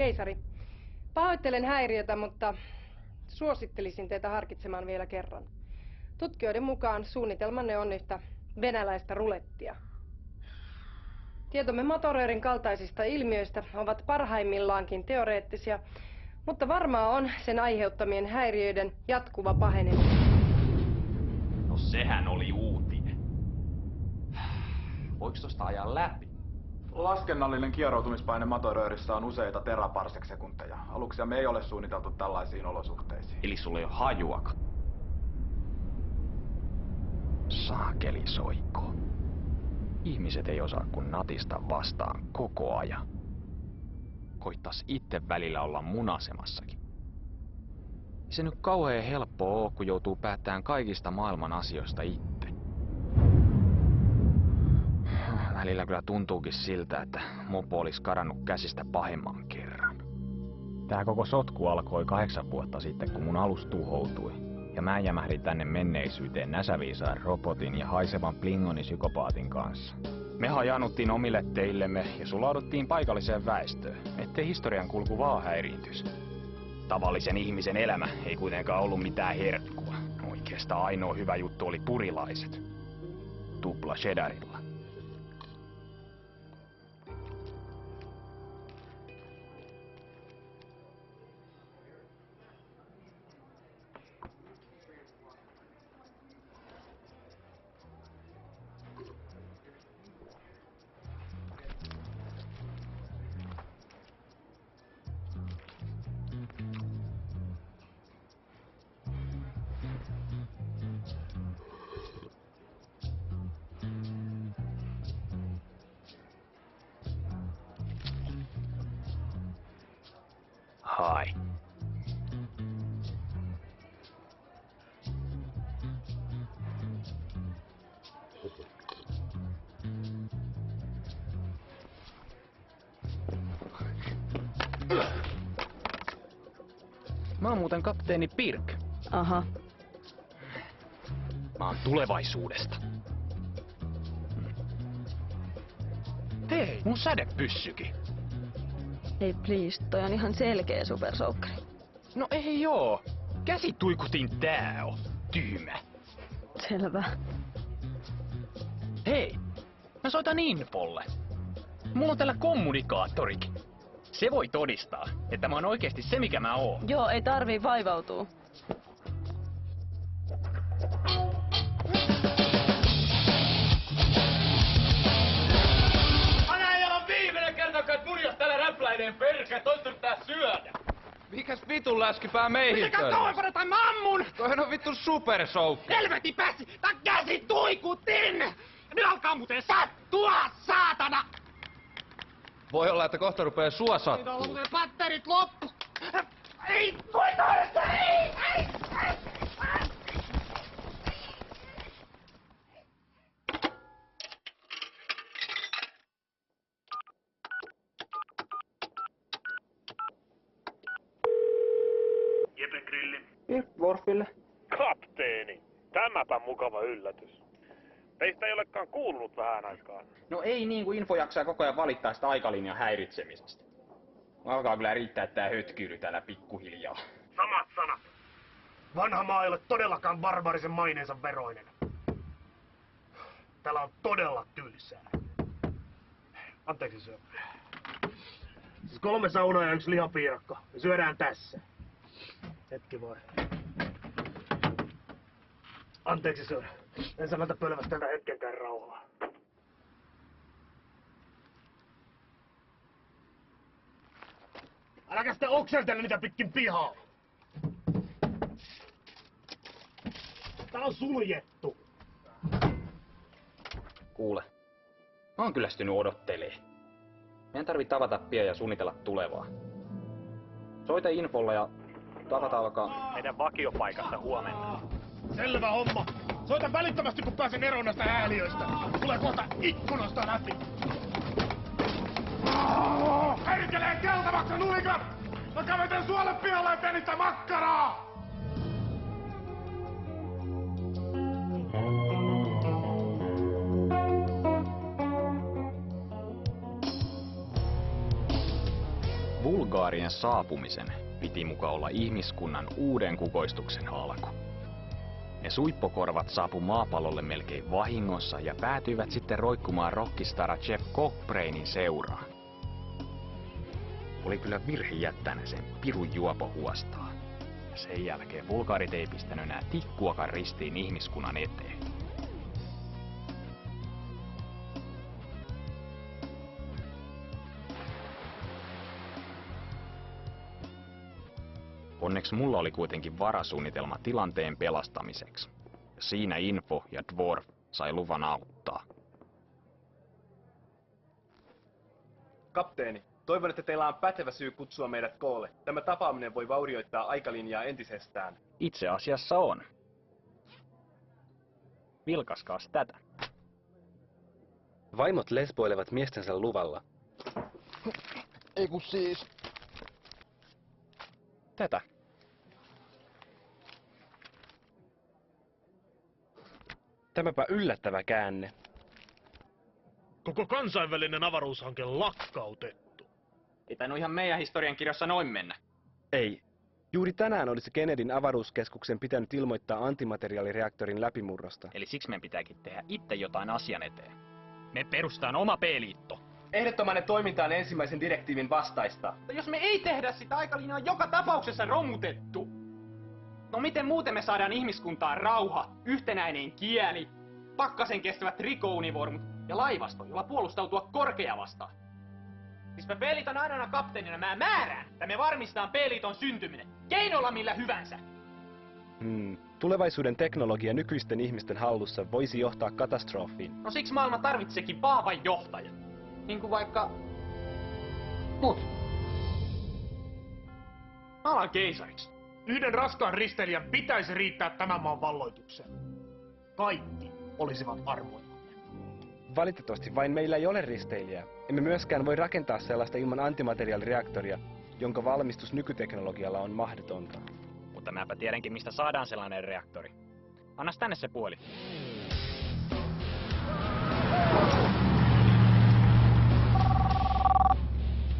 Keisari, pahoittelen häiriötä, mutta suosittelisin teitä harkitsemaan vielä kerran. Tutkijoiden mukaan suunnitelmanne on yhtä venäläistä rulettia. Tietomme motoröörin kaltaisista ilmiöistä ovat parhaimmillaankin teoreettisia, mutta varmaa on sen aiheuttamien häiriöiden jatkuva paheneminen. No sehän oli uutinen. Voiko tosta ajaa läpi? Laskennallinen kieroutumispaine motoröörissä on useita teraparsec-sekunteja. Aluksiamme ei ole suunniteltu tällaisiin olosuhteisiin. Eli sulla ei ole hajuakaan. Saakeli soikko. Ihmiset ei osaa kun natista vastaan koko ajan. Koittais itse välillä olla munasemassakin. Ei se nyt kauhean helppoa oo, kun joutuu päättämään kaikista maailman asioista itse. Välillä kyllä tuntuukin siltä, että mopo olisi karannut käsistä pahemman kerran. Tää koko sotku alkoi 8 vuotta sitten, kun mun alus tuhoutui. Ja mä jämähdin tänne menneisyyteen näsäviisaan robotin ja haisevan Plingoni-psykopaatin kanssa. Me hajanuttiin omille teillemme ja sulauduttiin paikalliseen väestöön, ettei historian kulku vaan häiriintyisi. Tavallisen ihmisen elämä ei kuitenkaan ollut mitään herkkua. Oikeastaan ainoa hyvä juttu oli purilaiset. Tupla cheddarilla. Hai. Mä oon muuten kapteeni Pirk. Aha. Mä oon tulevaisuudesta. Hei, mun sädepyssykin. Ei please, toi on ihan selkeä supersoukkari. No ei joo. Käsituikutin tää on. Tyhmä. Selvä. Hei, mä soitan Infolle. Mulla on täällä kommunikaattorikin. Se voi todistaa, että mä oon oikeesti se mikä mä oon. Joo, ei tarvii vaivautua. Anajalla on viimeinen kerta, kun munjas täällä räpläineen perkä, toista pitää syödä. Mikäs vitun läskipää meihin Mitäkään kauempana tai mä ammun! Toihan on vittu supersoukki. Helvetin pääsi! Tää käsi tuikutin! Nyt alkaa muuten sattua, saatana! Voi olla, että kohta rupee sua Nyt on sattuu. muuten patterit loppu! Ei! Voi toista! Ei! Jeppe Grilli. Worfille. Kapteeni, tämäpä mukava yllätys. Teistä ei olekaan kuulunut vähän aikaan. No ei niin kuin Info jaksaa koko ajan valittaa sitä aikalinjan häiritsemisestä. Alkaa kyllä riittää tää hötkyyly täällä pikkuhiljaa. Samat sanat. Vanha maa ei ole todellakaan barbarisen maineensa veroinen. Täällä on todella tylsää. Anteeksi syö. Siis 3 saunaa ja 1 lihapiirakka. Me syödään tässä. Hetki voi. Anteeksi syö. En sanota pölvästellä hetkenkään rauhaa. Äläkä sitten okseltele niitä pitkin pihaa. Tää on suljettu. Kuule, mä oon kyllästynyt odottelee. Meidän tarvii tavata pian ja suunnitella tulevaa. Soita Infolla ja tavata alkaa meidän vakiopaikassa huomenna. Selvä homma. Soita välittömästi kun pääsen eroon näistä hääliöistä. Tulee kohta ikkunasta läpi. Perkeleen keltavaksi nulikat! Mä käveten suolle pihalle ja teen niitä makkaraa! Bulgaarien saapumisen piti muka olla ihmiskunnan uuden kukoistuksen alku. Ne suippokorvat saapu maapallolle melkein vahingossa ja päätyivät sitten roikkumaan rockistara Jeff Cockbrainin seuraan. Oli kyllä virhe jättää ne sen pirun juopo huostaa. Ja sen jälkeen vulgaarit ei pistänyt enää tikkuakaan ristiin ihmiskunnan eteen. Onneksi mulla oli kuitenkin varasuunnitelma tilanteen pelastamiseksi. Siinä Info ja Dwarf sai luvan auttaa. Kapteeni, toivon, että teillä on pätevä syy kutsua meidät koolle. Tämä tapaaminen voi vaurioittaa aikalinjaa entisestään. Itse asiassa on. Vilkaskaas tätä. Vaimot lesboilevat miestensä luvalla. Ei kun siis... Tätä. Tämäpä yllättävä käänne. Koko kansainvälinen avaruushanke lakkautettu. Ei tainnut ihan meidän historiankirjassa noin mennä. Ei. Juuri tänään olisi Kennedyn avaruuskeskuksen pitänyt ilmoittaa antimateriaalireaktorin läpimurrosta. Eli siksi meidän pitääkin tehdä itse jotain asian eteen. Me perustaan oma P-liitto. Ehdottomainen toiminta on ensimmäisen direktiivin vastaista. Mutta jos me ei tehdä sitä, aikalinja on joka tapauksessa romutettu. No miten muuten me saadaan ihmiskuntaan rauha, yhtenäinen kieli, pakkasen kestävät trikounivormut ja laivasto, jolla puolustautua korkea vastaan? Siis mä P-liiton ainoana kapteenina mä määrään, että me varmistaan P-liiton syntyminen, keinolla millä hyvänsä. Tulevaisuuden teknologia nykyisten ihmisten hallussa voisi johtaa katastrofiin. No siksi maailma tarvitsekin vahvan johtajan. Niin kuin vaikka... mut. Mä alan keisariksi. Yhden raskaan risteilijän pitäisi riittää tämän maan valloitukseen. Kaikki olisivat armoilla. Valitettavasti vain meillä ei ole risteilijää. Emme myöskään voi rakentaa sellaista ilman antimateriaalireaktoria, jonka valmistus nykyteknologialla on mahdotonta. Mutta mäpä tiedänkin, mistä saadaan sellainen reaktori. Annas tänne se puoli.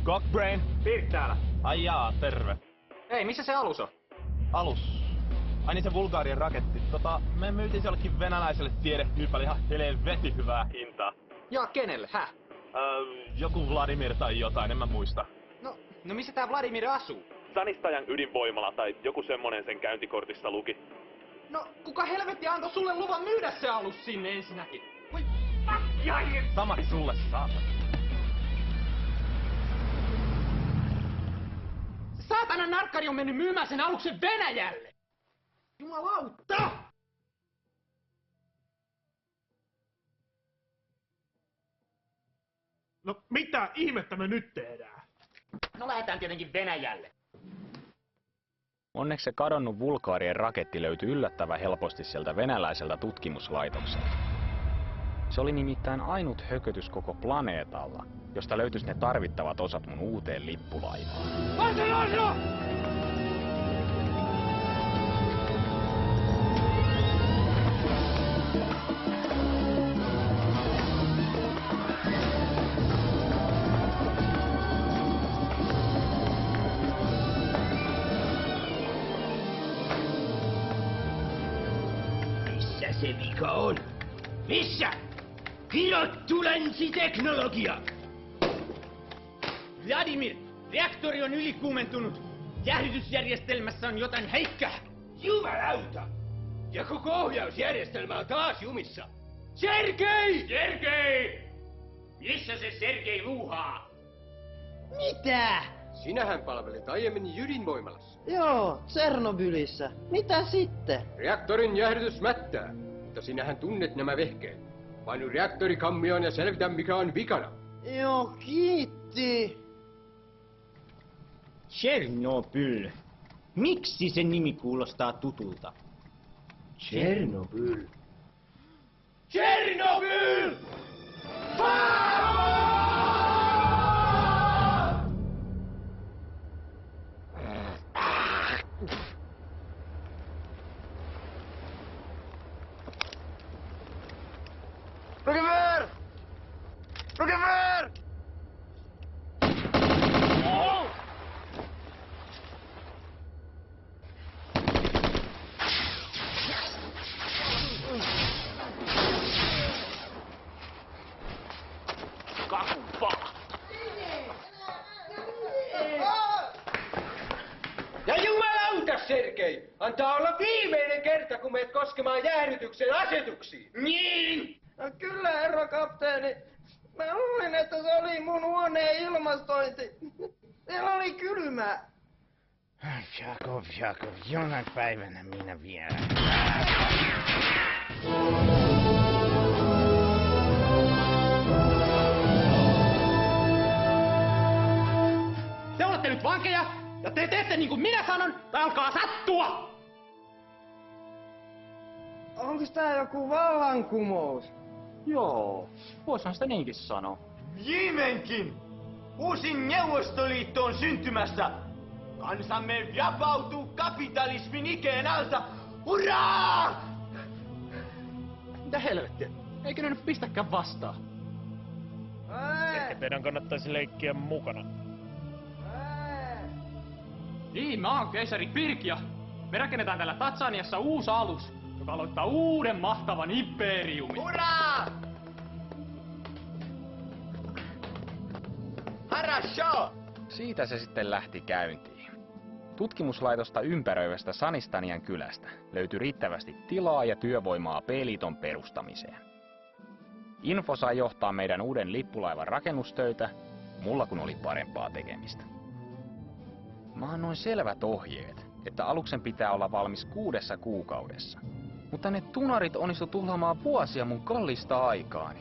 Cockbrain, Pirk täällä. ai jaa, terve. Ei, missä se alus on? Alus. Ai niin se Bulgaarien raketti. Me myytiin se jollekin venäläiselle tiedetyypälle ihan helvetin hyvää hintaa. Ja kenelle, häh? Joku Vladimir tai jotain, en mä muista. No missä tää Vladimir asuu? Sanistajan ydinvoimala tai joku semmonen sen käyntikortissa luki. No, kuka helvetti antoi sulle luvan myydä se alus sinne ensinnäkin? Voi Samaksi sulle, saatana. saatana narkkari on mennyt myymään sen aluksen Venäjälle! Jumalauta! No mitä ihmettä me nyt tehdään? No lähdetään tietenkin Venäjälle. Onneksi se kadonnut Bulgaarien raketti löytyi yllättävän helposti sieltä venäläiseltä tutkimuslaitokselta. Se oli nimittäin ainut hökötys koko planeetalla, josta löytyisi ne tarvittavat osat mun uuteen lippulaivaan. Missä se vika on? Missä? Kirottu länsiteknologia! Vladimir, reaktori on ylikuumentunut. Jäähdytysjärjestelmässä on jotain heikkää. Jumalauta! Ja koko ohjausjärjestelmä on taas jumissa. Sergei! Sergei! Missä se Sergei luuhaa? Mitä? Sinähän palvelit aiemmin ydinvoimalassa. Joo, Tsernobylissä. Mitä sitten? Reaktorin jäähdytys mättää, mutta sinähän tunnet nämä vehkeet. Painu reaktori kammioon ja selvitä mikä on vikana. Joo, kiitti. Tchernobyl. Miksi sen nimi kuulostaa tutulta? Tchernobyl. Tchernobyl! Rogever! Rogever! kerta, kun meet koskemaan jäähdytyksen asetuksiin. Niin! No kyllä, herra kapteeni. Mä luulin, että se oli mun huoneen ilmastointi. Siellä oli kylmää. Jakov, jonain päivänä minä vielä. Te olette nyt vankeja, ja te teette niin kuin minä sanon, tai alkaa sattua! Onko tää joku vallankumous? Joo, voisihan sitä niinkin sanoa. Viimeinkin! Uusi Neuvostoliitto on syntymässä! Kansamme vapautuu kapitalismin ikeen alta! Hurraa! Mitä helvettiä? Eikö ne nyt pistäkään vastaan? Ehkä teidän kannattaisi leikkiä mukana. Niin, mä oon keisari Pirkia. Me rakennetaan täällä Tatsaniassa uusi alus, joka aloittaa uuden mahtavan imperiumin. Hurraa! Harasho! Siitä se sitten lähti käyntiin. Tutkimuslaitosta ympäröivästä Sanistanian kylästä löytyi riittävästi tilaa ja työvoimaa P-liiton perustamiseen. Info sai johtaa meidän uuden lippulaivan rakennustöitä, mulla kun oli parempaa tekemistä. Mä annoin selvät ohjeet, että aluksen pitää olla valmis 6 kuukaudessa. Mutta ne tunarit onnistu tuhlaamaan vuosia mun kallista aikaani.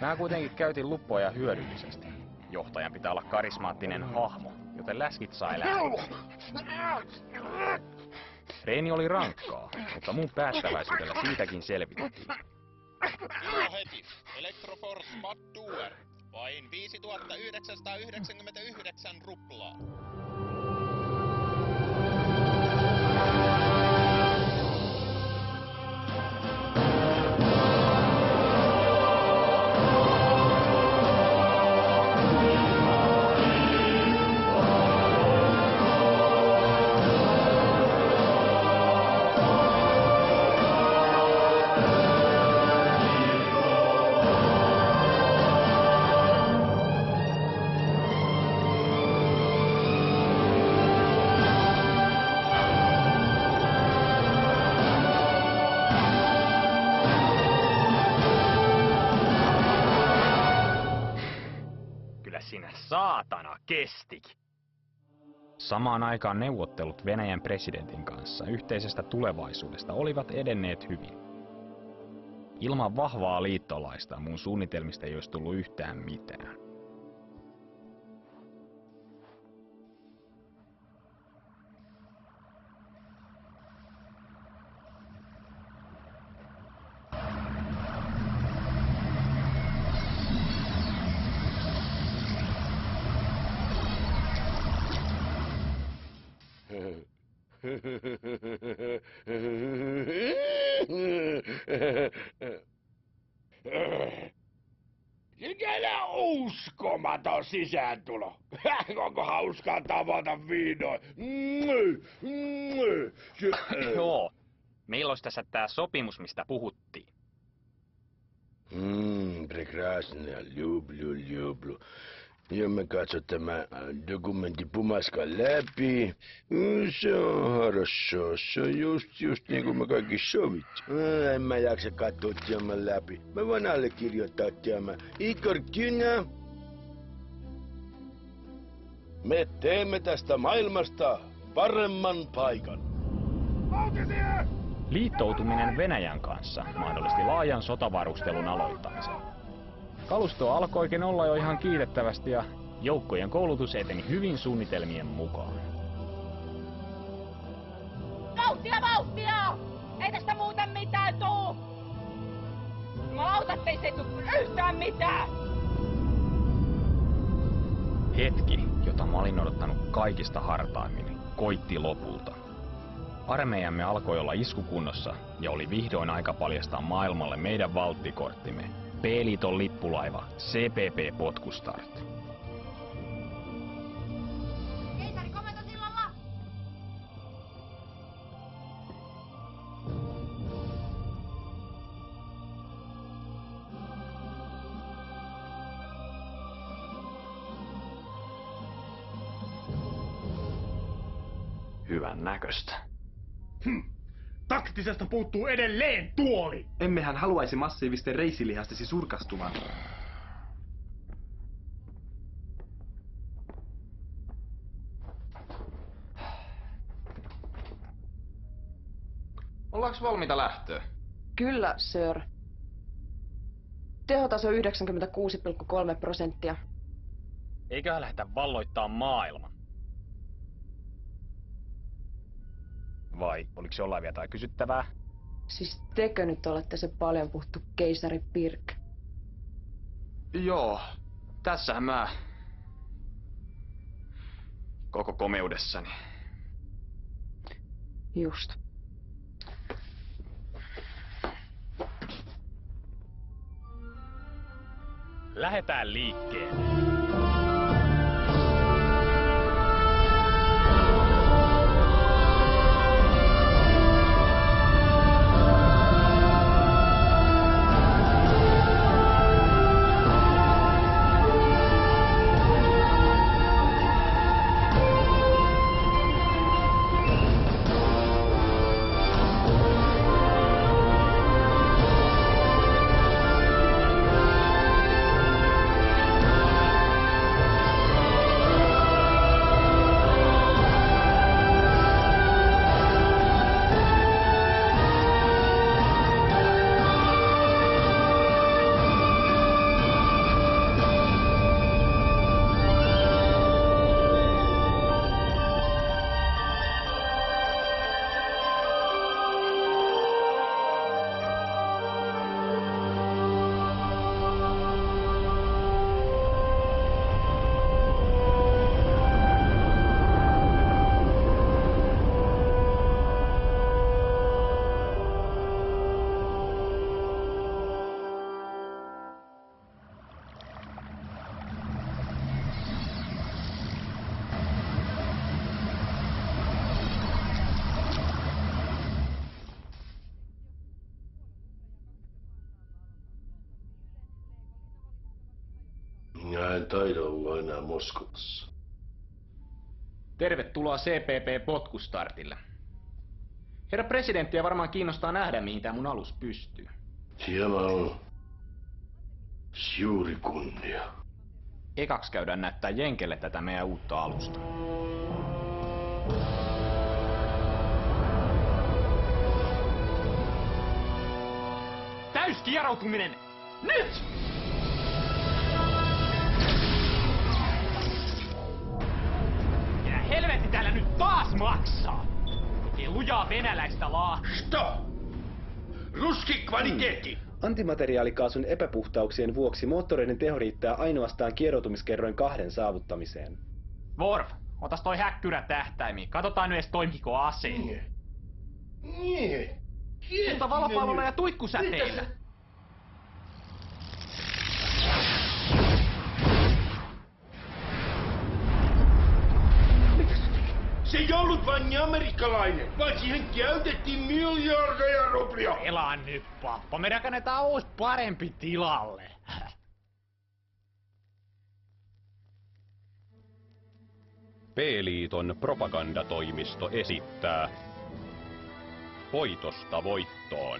Mä kuitenkin käytin luppoja hyödyllisesti. Johtajan pitää olla karismaattinen hahmo, joten läskit sai lähteä. Treeni oli rankkaa, mutta mun päättäväisyydellä siitäkin selvittiin. Joo heti. Electroforce Bad Duer. Vain 5999 ruplaa. Saatana kestikin. Samaan aikaan neuvottelut Venäjän presidentin kanssa yhteisestä tulevaisuudesta olivat edenneet hyvin. Ilman vahvaa liittolaista mun suunnitelmista ei olisi tullut yhtään mitään. Sikällä uskomaton sisääntulo. Onko hauskaa tavata vihdoin? Joo. Milloin tässä tää sopimus, mistä puhuttiin? Прекрасно, люблю. Ja me katso tämä dokumentti pumaskan läpi. Se on хорошо. Se on just niin kuin me kaikki sovittiin. En mä jaksa katsoa tämän läpi. Mä voin allekirjoittaa tämän. Igor Kynä. Me teemme tästä maailmasta paremman paikan. Liittoutuminen Venäjän kanssa mahdollisti laajan sotavarustelun aloittamisen. Kalusto alkoikin olla jo ihan kiitettävästi ja joukkojen koulutus eteni hyvin suunnitelmien mukaan. Vauhtia! Ei tästä muuten mitään tuu! Lautat, ei se tuu yhtään mitään! Hetki, jota mä olin odottanut kaikista hartaimmin, koitti lopulta. Armeijamme alkoi olla iskukunnossa ja oli vihdoin aika paljastaa maailmalle meidän valttikorttimme. P-liiton lippulaiva CPP Potkustart. Keisari komentosillalla! Hyvän näköistä. Taktisesta puuttuu edelleen tuoli! Emmehän haluaisi massiivisten reisilihastesi surkastumaan. Ollaanko valmiita lähtöä? Kyllä, sir. Tehotaso 96,3%. Eiköhän lähdetä valloittaa maailman. Vai oliko jollain vielä jotain kysyttävää? Siis tekö nyt olette se paljon puhuttu keisari Pirk? Joo, tässähän mä koko komeudessani. Just. Lähetään liikkeelle. Minä en taida olla enää Moskovassa. Tervetuloa CPP-potkustartille. Herra presidenttiä varmaan kiinnostaa nähdä, mihin tää mun alus pystyy. Siellä on suuri kunnia. Ekaks käydään näyttää Jenkelle tätä meidän uutta alusta. Täyskieroutuminen! Nyt! Ja helvetti täällä nyt taas maksaa! Ei lujaa venäläistä Stop! Ruski kvaliteetti! Antimateriaalikaasun epäpuhtauksien vuoksi moottoreiden teho riittää ainoastaan kieroutumiskerroin 2 saavuttamiseen. Worf, otas toi häkkyrä tähtäimiin. Katsotaan nyt edes toimiko aseet. Mutta valopallolla ja tuikkusäteillä. Se ei ollut vain amerikkalainen, vaan siihen käytettiin miljardeja ruplia. Elaa nyt, pappa. Me rakennetaan uusi parempi tilalle. P-liiton propagandatoimisto esittää Voitosta voittoon.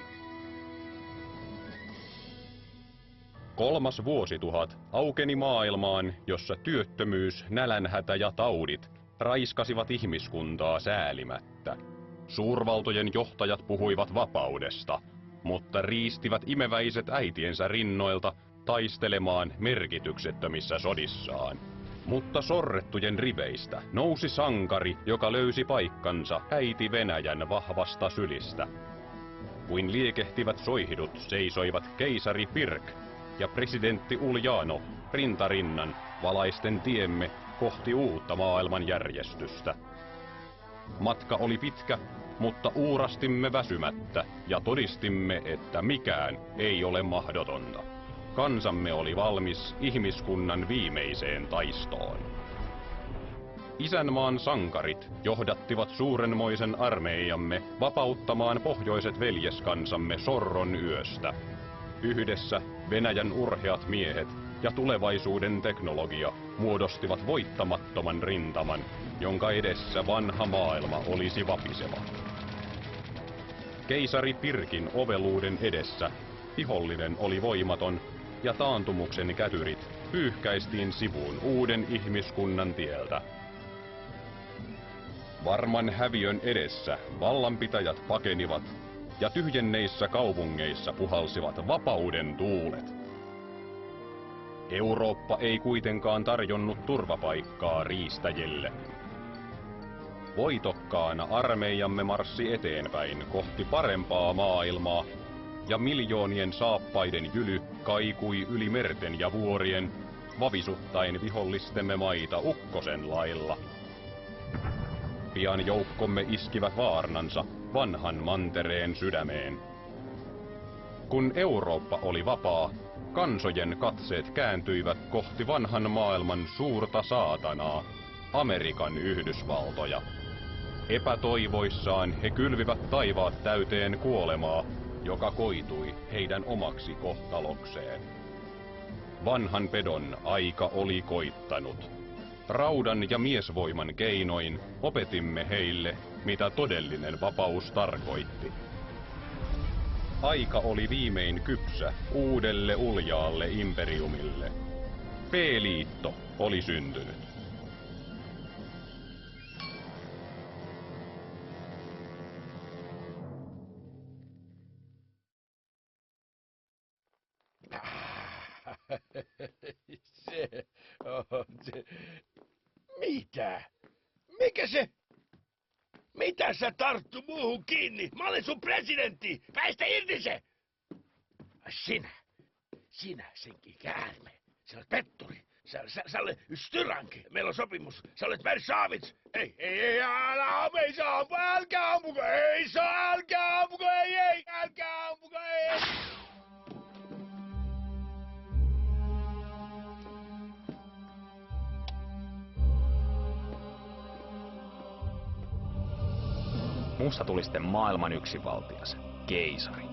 3. vuosituhat aukeni maailmaan, jossa työttömyys, nälänhätä ja taudit raiskasivat ihmiskuntaa säälimättä. Suurvaltojen johtajat puhuivat vapaudesta, mutta riistivät imeväiset äitiensä rinnoilta taistelemaan merkityksettömissä sodissaan. Mutta sorrettujen riveistä nousi sankari, joka löysi paikkansa äiti Venäjän vahvasta sylistä. Kuin liekehtivät soihdut seisoivat keisari Pirk ja presidentti Uljanov rintarinnan valaisten tiemme kohti uutta maailmanjärjestystä. Matka oli pitkä, mutta uurastimme väsymättä ja todistimme, että mikään ei ole mahdotonta. Kansamme oli valmis ihmiskunnan viimeiseen taistoon. Isänmaan sankarit johdattivat suurenmoisen armeijamme vapauttamaan pohjoiset veljeskansamme sorron yöstä. Yhdessä Venäjän urheat miehet ja tulevaisuuden teknologia muodostivat voittamattoman rintaman, jonka edessä vanha maailma olisi vapiseva. Keisari Pirkin oveluuden edessä vihollinen oli voimaton ja taantumuksen kätyrit pyyhkäistiin sivuun uuden ihmiskunnan tieltä. Varman häviön edessä vallanpitäjät pakenivat ja tyhjenneissä kaupungeissa puhalsivat vapauden tuulet. Eurooppa ei kuitenkaan tarjonnut turvapaikkaa riistäjille. Voitokkaana armeijamme marssi eteenpäin kohti parempaa maailmaa, ja miljoonien saappaiden jyly kaikui yli merten ja vuorien, vavisuttaen vihollistemme maita ukkosen lailla. Pian joukkomme iskivät vaarnansa vanhan mantereen sydämeen. Kun Eurooppa oli vapaa, kansojen katseet kääntyivät kohti vanhan maailman suurta saatanaa, Amerikan Yhdysvaltoja. Epätoivoissaan he kylvivät taivaat täyteen kuolemaa, joka koitui heidän omaksi kohtalokseen. Vanhan pedon aika oli koittanut. Raudan ja miesvoiman keinoin opetimme heille, mitä todellinen vapaus tarkoitti. Aika oli viimein kypsä uudelle uljaalle imperiumille. P-liitto oli syntynyt. Se on se. Mitä? Mikä se? Mitä sä tarttu muuhun kiinni? Mä olen sun presidentti! Päästä irti se! Sinä senkin käärme. Sä olet petturi. Sä olet styranki. Meillä on sopimus. Sä olet Versavits. Ei, älä ampuko, älkää ampuko, ei saa, älkää ampuko, ei, älkää ampuko, ei. Musta tuli sitten maailman yksinvaltias, keisari.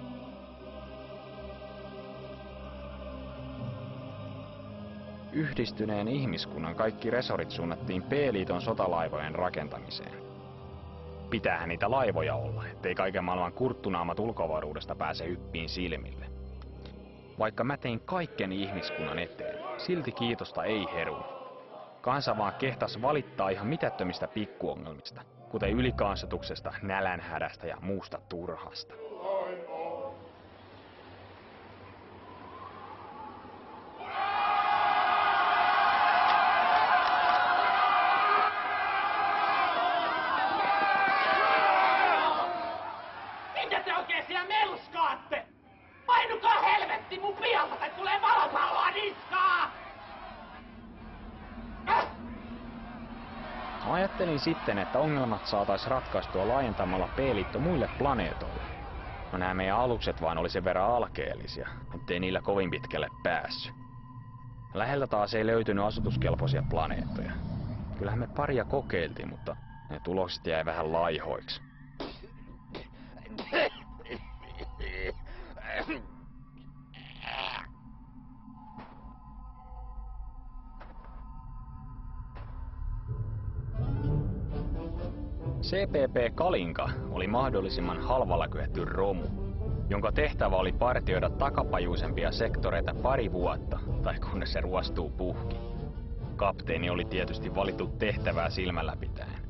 Yhdistyneen ihmiskunnan kaikki resorit suunnattiin P-liiton sotalaivojen rakentamiseen. Pitäähän niitä laivoja olla, ettei kaiken maailman kurttunaamat ulkoavaruudesta pääse hyppiin silmille. Vaikka mä tein kaiken ihmiskunnan eteen, silti kiitosta ei herunut. Kansa vaan kehtas valittaa ihan mitättömistä pikkuongelmista, kuten ylikansotuksesta, nälänhädästä ja muusta turhasta. Mitä te oikein siellä melskaatte? Painukaa helvetti mun pialta tai tulee valopalloa niskaa! Ajattelin sitten, että ongelmat saataisiin ratkaistua laajentamalla P-liitto muille planeetoille. No nämä meidän alukset vaan oli sen verran alkeellisia, ettei niillä kovin pitkälle päässyt. Lähellä taas ei löytynyt asutuskelpoisia planeettoja. Kyllähän me paria kokeiltiin, mutta ne tulokset jäi vähän laihoiksi. CPP Kalinka oli mahdollisimman halvalla kyetty romu, jonka tehtävä oli partioida takapajuisempia sektoreita pari vuotta, tai kunnes se ruostuu puhki. Kapteeni oli tietysti valittu tehtävää silmällä pitäen.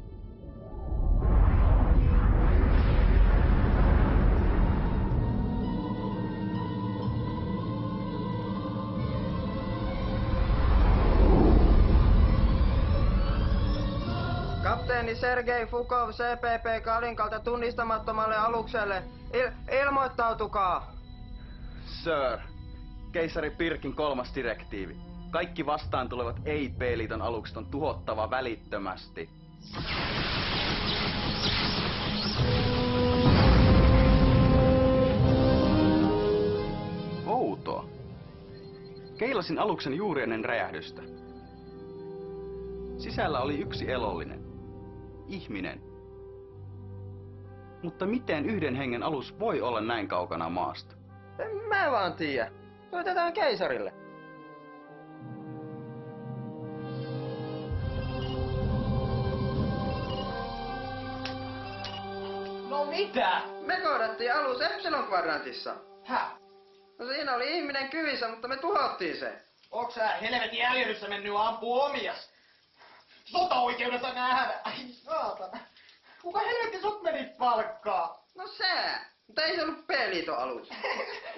Kapteeni Sergei Fukov CPP Kalinkalta tunnistamattomalle alukselle. Ilmoittautukaa! Sir, keisari Pirkin 3. direktiivi. Kaikki vastaan tulevat ei-P-liiton alukset on tuhottava välittömästi. Outoa. Keilasin aluksen juuri ennen räjähdystä. Sisällä oli yksi elollinen. Ihminen. Mutta miten yhden hengen alus voi olla näin kaukana maasta? En mä vaan tiedä. Soitetaan keisarille. No mitä? Me kohdattiin alus Epsilon-kvadrantissa. Häh? No siinä oli ihminen kyvissä, mutta me tuhottiin se. Onks sä helvetin äljyryssä mennyt ampuu omias? Sota-oikeudessa nähdä. Ai saatana. Kuka helvetti sut meni palkkaa? No sä. Mutta ei se ollut P-liiton alus.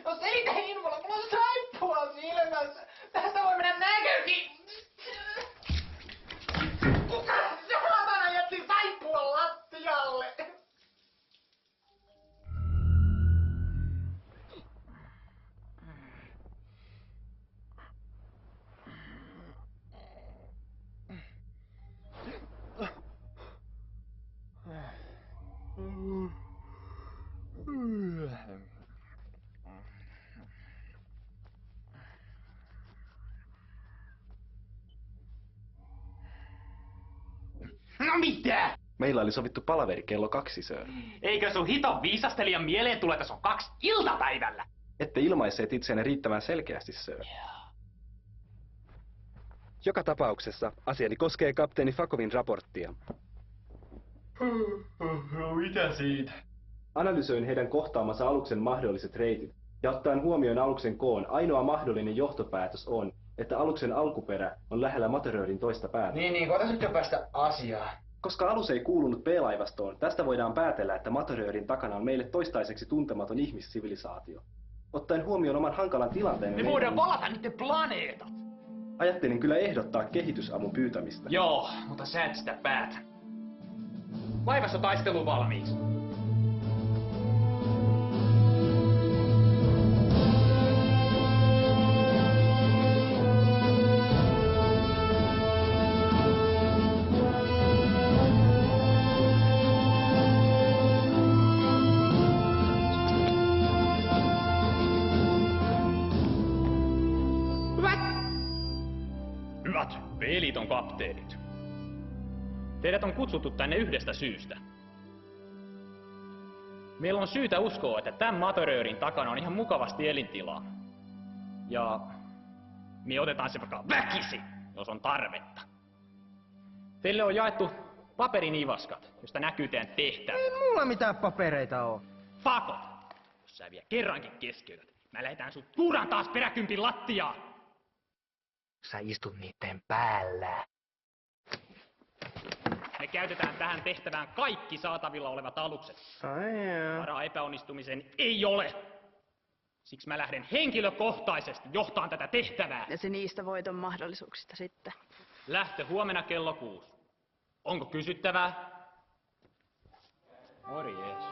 No selitä infolla, mulla on saippua silmässä. Tästä voi mennä näkökin. Kuka saatana jätti saippua lattialle? No mitä? Meillä oli sovittu palaveri kello 2, sir. Eikö sun hiton viisastelijan mieleen tule, että se on 2 iltapäivällä? Ette ilmaisseet itseänne riittävän selkeästi, sir. Joka tapauksessa asiani koskee kapteeni Fakovin raporttia. No mitä siitä? Analysoin heidän kohtaamansa aluksen mahdolliset reitit, ja ottaen huomioon aluksen koon, ainoa mahdollinen johtopäätös on, että aluksen alkuperä on lähellä Materöörin toista päätä. Niin, koitais nyt jo päästä asiaan. Koska alus ei kuulunut B-laivastoon, tästä voidaan päätellä, että Materöörin takana on meille toistaiseksi tuntematon ihmissivilisaatio. Ottaen huomioon oman hankalan tilanteen... Me voidaan valata niiden planeetat! Ajattelin kyllä ehdottaa kehitysavun pyytämistä. Joo, mutta sä et sitä päätä. Laivassa taistelu valmiiksi. Hyvät B-liiton kapteenit. Teidät on kutsuttu tänne yhdestä syystä. Meillä on syytä uskoa, että tämän Materöörin takana on ihan mukavasti elintilaa. Ja me otetaan se vaikka väkisi, jos on tarvetta. Teille on jaettu paperinivaskat, josta näkyy teidän tehtävä. Ei mulla mitään papereita oo. Fakot! Jos sä vielä kerrankin keskeytät, mä lähetään sut tuuran taas peräkympin lattiaan. Sä istut niitten päällä. Me käytetään tähän tehtävään kaikki saatavilla olevat alukset. Varaa epäonnistumiseen ei ole. Siksi mä lähden henkilökohtaisesti johtaan tätä tehtävää. Ja se niistä voiton mahdollisuuksista sitten. Lähtö huomenna kello 6. Onko kysyttävää? Morjes.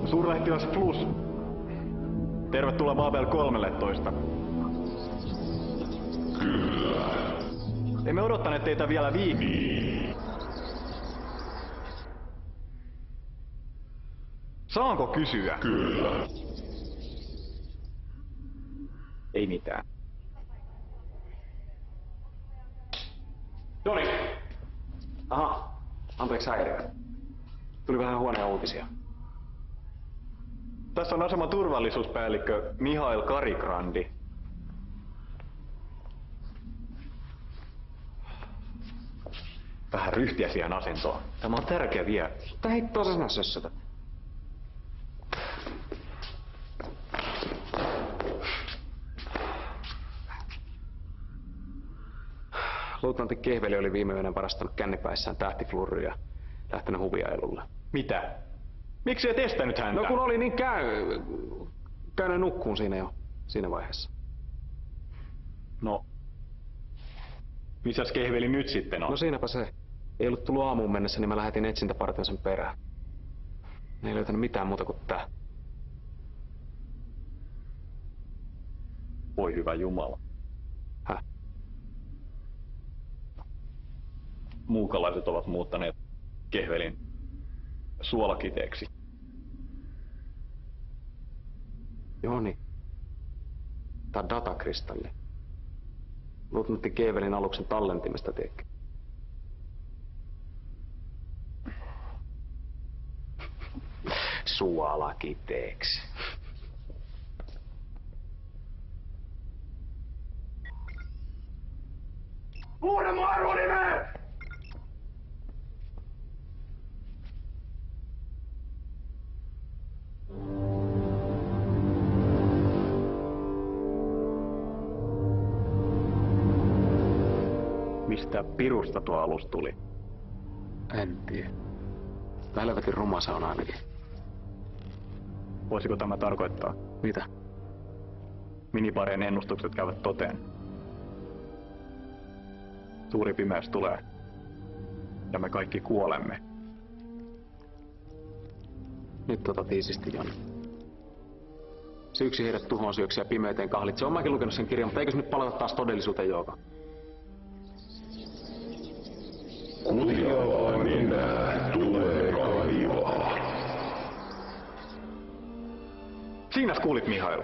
Suurlähettiläs Plus. Tervetuloa Babel 13. Kyllä. Emme odottaneet teitä vielä viikkoa. Saanko kysyä? Kyllä. Ei mitään. Joni! Aha, anteeksi häiriö. Tuli vähän huonoja uutisia. Tässä on aseman turvallisuuspäällikkö Mihail Karigrandi. ryhtiä siihen asentoon. Tämä on tärkeä vieras. Mutta hei tosena sössötä. Luutnantti Kehveli oli viime yönä varastanut kännipäissään tähtifluoria ja lähtenyt huviailulle. Mitä? Miksi et estänyt häntä? No kun oli niin käynyt nukkuun siinä vaiheessa. No, missäs Kehveli nyt sitten on? No siinäpä se. Ei ollut tullut aamuun mennessä, niin mä lähetin etsintäpartion sen perään. Ne ei löytänyt mitään muuta kuin tää. Voi hyvä Jumala. Häh? Muukalaiset ovat muuttaneet Kehvelin suolakiteeksi. Joo niin. Tää on datakristalli. Luutnantti Kehvelin aluksen tallentimesta, tiedätkö? Suolakiteeksi. Huuda mun arvonimeen! Mistä pirusta tuo alus tuli? En tiedä. Helvetin ruma se on ainakin. Voisiko tämä tarkoittaa? Mitä? Minibarien ennustukset käyvät toteen. Suuri pimeys tulee. Ja me kaikki kuolemme. Nyt tiisisti, Joni. Se yksi heidät tuhoon syöksi ja pimeyteen kahlitse. Olen mäkin lukenut sen kirjan, mutta eikös nyt palata taas todellisuuteen, Jouko? Kuljaa enää tulee kaivaa. Siinäs kuulit, Mihail.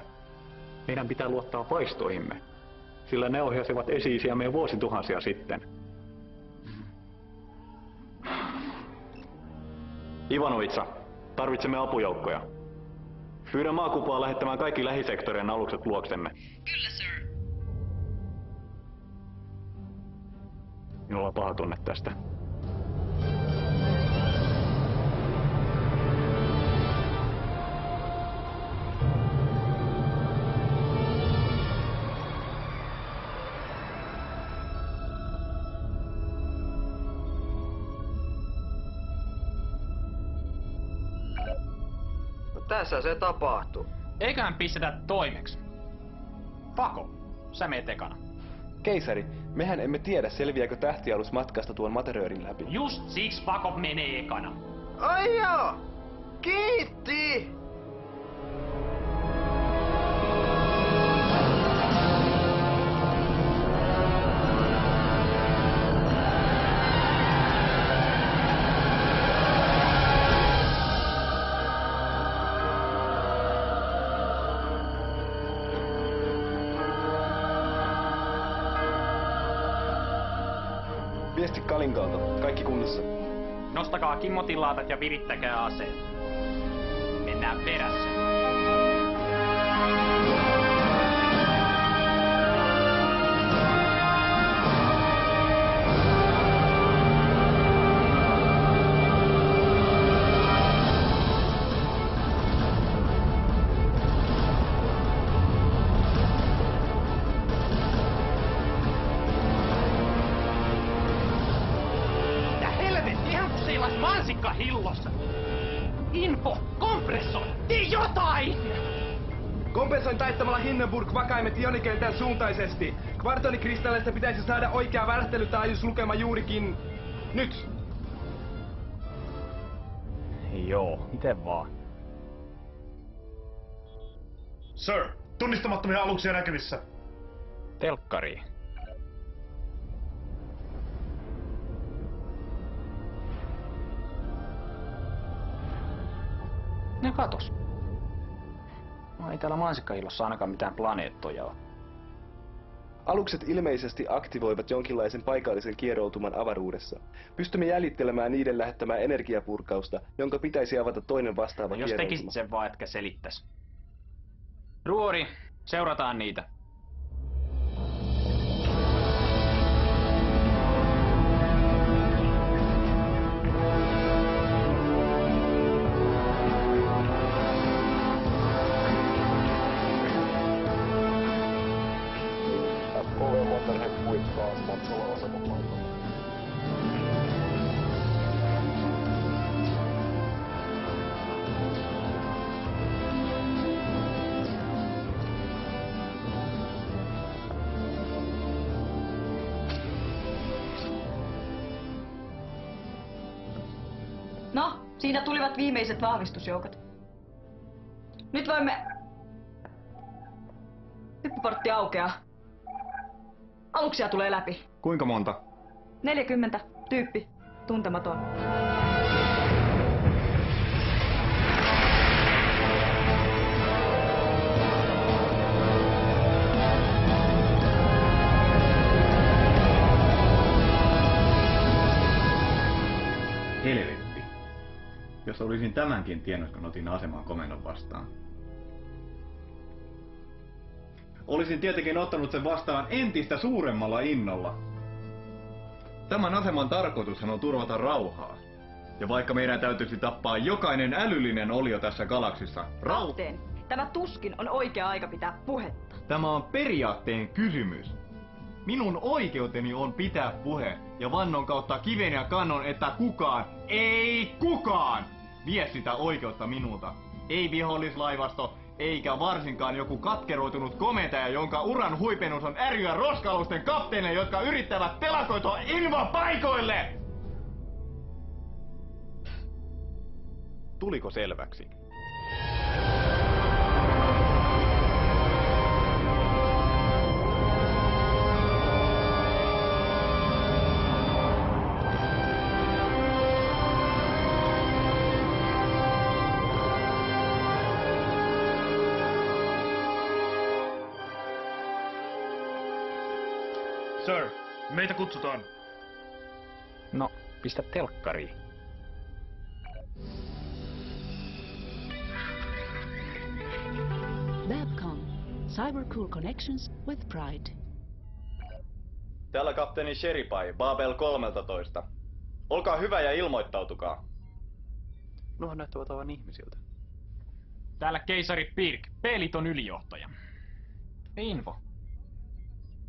Meidän pitää luottaa vaistoihimme, sillä ne ohjasivat esi-isiämme vuosituhansia sitten. Ivanovitsa, tarvitsemme apujoukkoja. Pyydän maakupaa lähettämään kaikki lähisektorien alukset luoksemme. Kyllä, sir. Minulla on paha tunne tästä. Tässä se tapahtuu. Eiköhän pistetä toimeksi. Pako, sä meet ekana. Keisari, mehän emme tiedä, selviääkö tähtialus matkasta tuon Materöörin läpi. Just siksi Pakov menee ekana. Ai joo! Kiitti! Viesti Kalinkalta. Kaikki kunnossa. Nostakaa kimmotilaatat ja virittäkää aseet. Mennään perässä. Mansikka hillossa! Info! Kompressoi! Tee jotain! Kompensoin taittamalla Hindenburg vakaimet ionikentän suuntaisesti. Kvartonikristalleista pitäisi saada oikea värähtelytaajuuslukema juurikin nyt. Joo, miten vaan. Sir, tunnistamattomia aluksia näkyvissä. Telkkari. Ne katos. No ei täällä mansikkahillossa ainakaan mitään planeettoja ole. Alukset ilmeisesti aktivoivat jonkinlaisen paikallisen kieroutuman avaruudessa. Pystymme jäljittelemään niiden lähettämää energiapurkausta, jonka pitäisi avata toinen vastaava Jos kieroutuma. tekisit sen vaan, etkä selittäis. Ruori, seurataan niitä. matkalla asemapaikalle. No, siinä tulivat viimeiset vahvistusjoukot. Nyt voimme... Hyppyportti aukeaa. Aluksia tulee läpi. Kuinka monta? 40. Tyyppi. Tuntematon. Helvetti. Jos olisin tämänkin tiennyt, kun otin aseman komennon vastaan. Olisin tietenkin ottanut sen vastaan entistä suuremmalla innolla. Tämän aseman tarkoitushan on turvata rauhaa. Ja vaikka meidän täytyisi tappaa jokainen älyllinen olio tässä galaksissa, Kapteeni, tämä tuskin on oikea aika pitää puhetta. Tämä on periaatteen kysymys. Minun oikeuteni on pitää puhe ja vannon kautta kiven ja kannon, että kukaan, ei kukaan, vie sitä oikeutta minulta. Ei vihollislaivasto, eikä varsinkaan joku katkeroitunut komentaja, jonka uran huipennus on ärjyä roskalusten kapteeneja, jotka yrittävät telakoitua invapaikoille! Tuliko selväksi? Sir, meitä kutsutaan. No, pistä telkkariin. Babcom. Cybercool connections with pride. Täällä kapteeni Sheripai, Babel 13. Olkaa hyvä ja ilmoittautukaa. Nuohan näyttävät aivan ihmisiltä. Täällä keisari Pirk, P-liiton ylijohtaja. Info.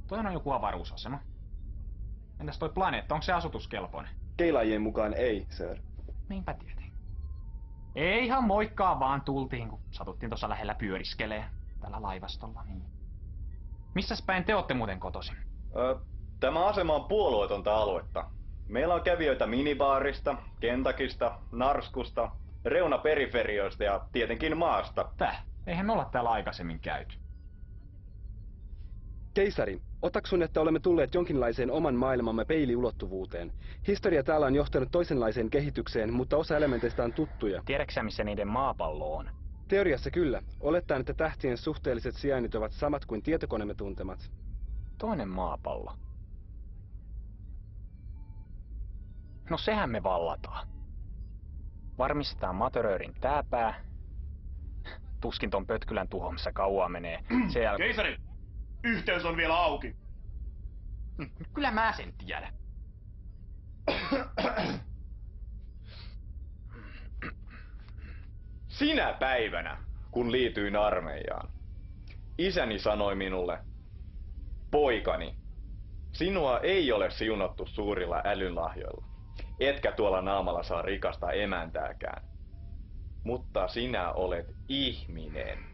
Toi on joku avaruusasema. Entäs toi planeetta, onko se asutuskelpoinen? Keilajien mukaan ei, sir. Niinpä tietenkin. Ei ihan moikkaa vaan tultiin, kun satuttiin tuossa lähellä pyöriskelee tällä laivastolla. Niin. Missäs päin te ootte muuten kotoisin? Tämä asema on puolueetonta aluetta. Meillä on kävijöitä minibaarista, Kentakista, Narskusta, reunaperiferioista ja tietenkin maasta. Täh? Eihän me olla täällä aikaisemmin käyty. Keisari, otaksun, että olemme tulleet jonkinlaiseen oman maailmamme peiliulottuvuuteen. Historia täällä on johtanut toisenlaiseen kehitykseen, mutta osa elementeistä on tuttuja. Tiedätkö missä niiden maapallo on? Teoriassa kyllä. Olettaen, että tähtien suhteelliset sijainnit ovat samat kuin tietokoneemme tuntemat. Toinen maapallo. No sehän me vallataan. Varmistetaan Materörin tääpää. Tuskin ton pötkylän tuhoamassa kauaa menee. Keisari! Yhteys on vielä auki. Kyllä mä sen tiedän. Sinä päivänä, kun liityin armeijaan, isäni sanoi minulle, poikani, sinua ei ole siunattu suurilla älynlahjoilla, etkä tuolla naamalla saa rikasta emäntääkään, mutta sinä olet ihminen.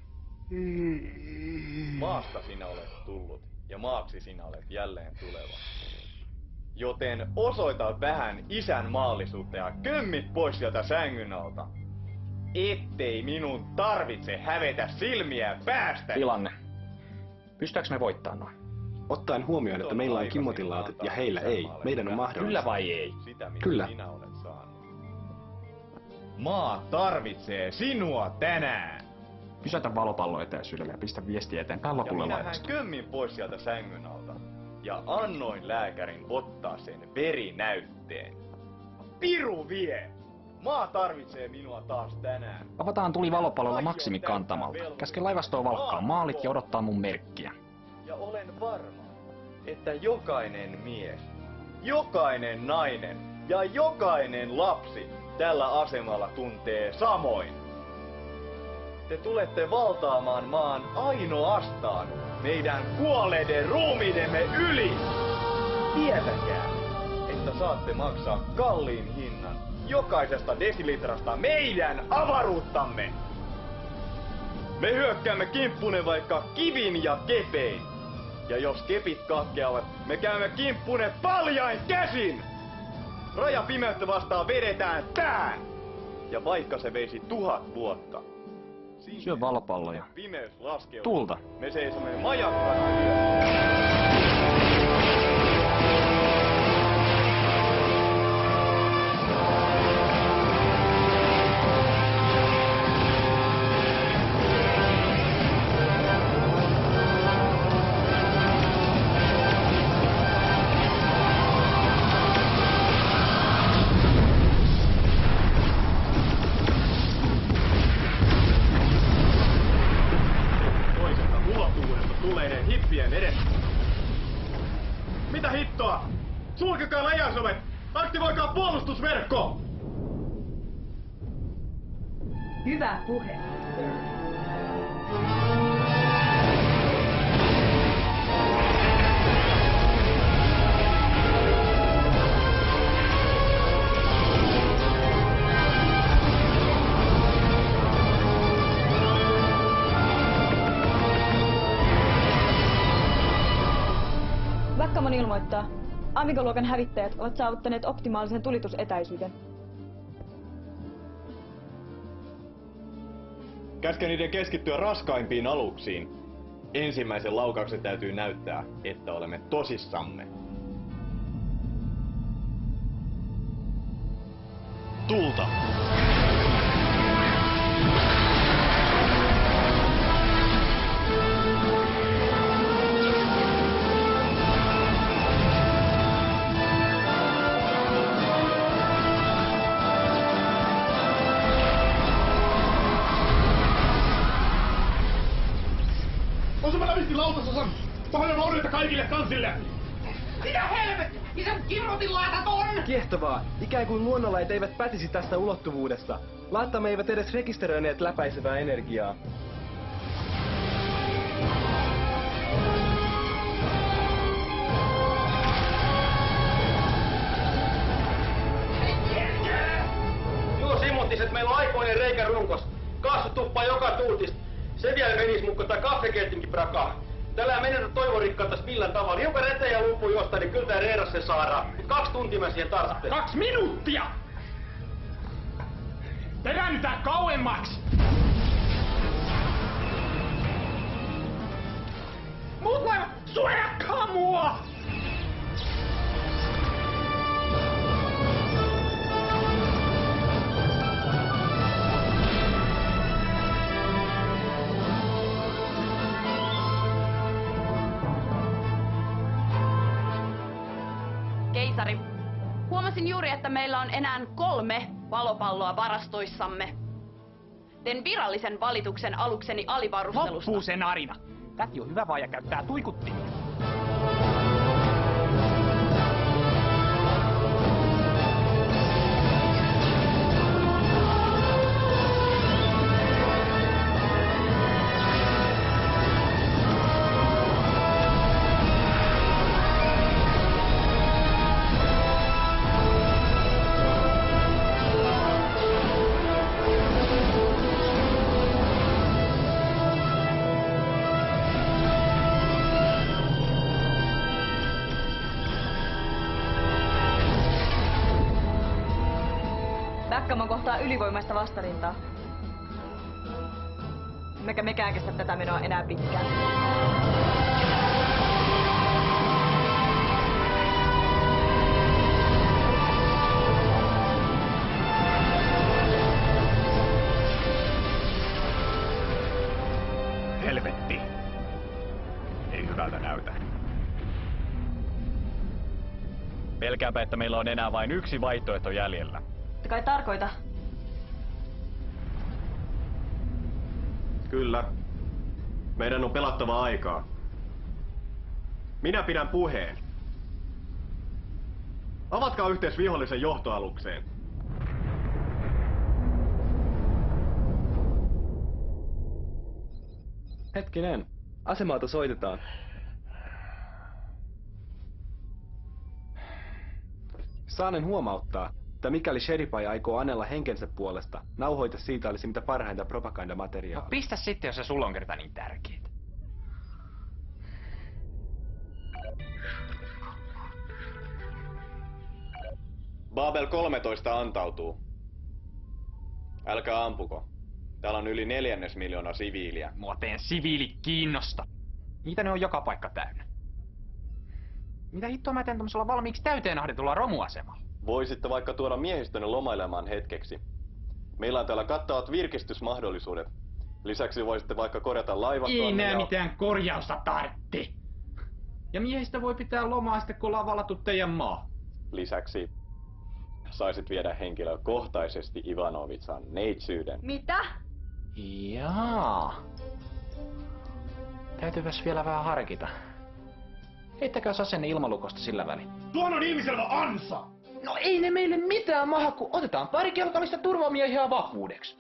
Maasta sinä olet tullut ja maaksi sinä olet jälleen tuleva. Joten osoita vähän isän maallisuutta ja kömmit pois sieltä sängyn alta. Ettei minun tarvitse hävetä silmiä päästä. Tilanne. Pystytäänkö me voittaa noin? Ottaen huomioon, että meillä on kimmotilaatit ja heillä ei, meidän on mahdollista. Kyllä vai ei? Kyllä. Maa tarvitsee sinua tänään. Pysäytä valopallo etäisyydellä ja pistä viestiä eteenpäin lopulle minähän laivasta. kömmin pois sieltä sängyn alta. Ja annoin lääkärin ottaa sen verinäytteen. Piru vie! Maa tarvitsee minua taas tänään. Avataan tuli valopallolla Maksimi kantamalta. Käske laivastoa valkkaa maalit ja odottaa mun merkkiä. Ja olen varma, että jokainen mies, jokainen nainen ja jokainen lapsi tällä asemalla tuntee samoin. Te tulette valtaamaan maan ainoastaan meidän kuolleiden ruumiidemme yli. tietäkää, että saatte maksaa kalliin hinnan jokaisesta desilitrasta meidän avaruuttamme. Me hyökkäämme kimppunne vaikka kivin ja kepein. Ja jos kepit katkeavat, me käymme kimppunne paljain käsin. Rajapimeyttä vastaan vedetään tään. Ja vaikka se veisi 1000 vuotta. Syö valopalloja. Pimeys laskeutuu. Tulta. Me seisomme majakkana yössä. Mitä hittoa? Sulkekaa läjäsovet! Aktivoikaa puolustusverkko! Hyvä puhe. Backamon ilmoittaa. Amiga-luokan hävittäjät ovat saavuttaneet optimaalisen tulitusetäisyyden. Käske niiden keskittyä raskaimpiin aluksiin. Ensimmäisen laukauksen täytyy näyttää, että olemme tosissamme. Tulta! Osuma lävisti lautasosan! Paljon vaurioita kaikille kansille! Mitä helvetti? Mitä kirrotin laatat on? Kiehtovaa! Ikään kuin luonnonlait eivät pätisi tästä ulottuvuudesta. Laattamme eivät edes rekisteröineet läpäisevää energiaa. Joo, simuttiset, meillä on aikoinen reikä runkos. Kaasu tuppaa joka tuutista. Se vielä menis mukko tai kaffekettinkin prakaa. Tällä menetä toivorikkaattas millään tavalla. Hiukan eteen ja lupu jostain, niin kyllä tää reiras se saadaan. 2 tuntia mä siihen tarvitsen. 2 minuuttia! Peräännytään kauemmaksi! Muut laivat, suojakkaa mua! Keisari, huomasin juuri, että meillä on enää 3 valopalloa varastoissamme. Teen virallisen valituksen alukseni alivarustelusta. Loppuu se narina. Täti on hyvä vaaja käyttää tuikuttimia. Backamon kohtaa ylivoimaista vastarintaa. Emmekä mekään kestä tätä menoa enää pitkään. Helvetti. Ei hyvältä näytä. Pelkääpä, että meillä on enää vain yksi vaihtoehto jäljellä. Te kai tarkoita? Kyllä. Meidän on pelattava aikaa. Minä pidän puheen. Avatkaa yhteys vihollisen johtoalukseen. Hetkinen. Asemalta soitetaan. Saanen huomauttaa, että mikäli Sheripai aikoo anella henkensä puolesta, nauhoite siitä olisi mitä parhainta propagandamateriaalia. No pistä sitten, jos se sulla on kerta niin tärkeää. Babel 13 antautuu. Älkää ampuko. Täällä on yli 400 000 siviiliä. Mua teen siviilit kiinnosta. Niitä ne on joka paikka täynnä. Mitä hittoa mä teen tommosella valmiiksi täyteen ahdetulla romuasemalla? Voisitte vaikka tuoda miehistönne lomailemaan hetkeksi. Meillä on täällä kattavat virkistysmahdollisuudet. Lisäksi voisitte vaikka korjata laivastoa. Ei nää mitään korjausta tartti. Ja miehistä voi pitää lomaa sitten, kun ollaan vallattu teidän maa. Lisäksi saisit viedä henkilökohtaisesti Ivanovitsan neitsyyden. Mitä? Jaa. Täytyypäs vielä vähän harkita. Heittäkääs asenne ilmalukosta sillä välin. Tuon on ilmiselvä ansa! No ei ne meille mitään maha, kun otetaan pari kelkallista turvamiehiä vakuudeksi.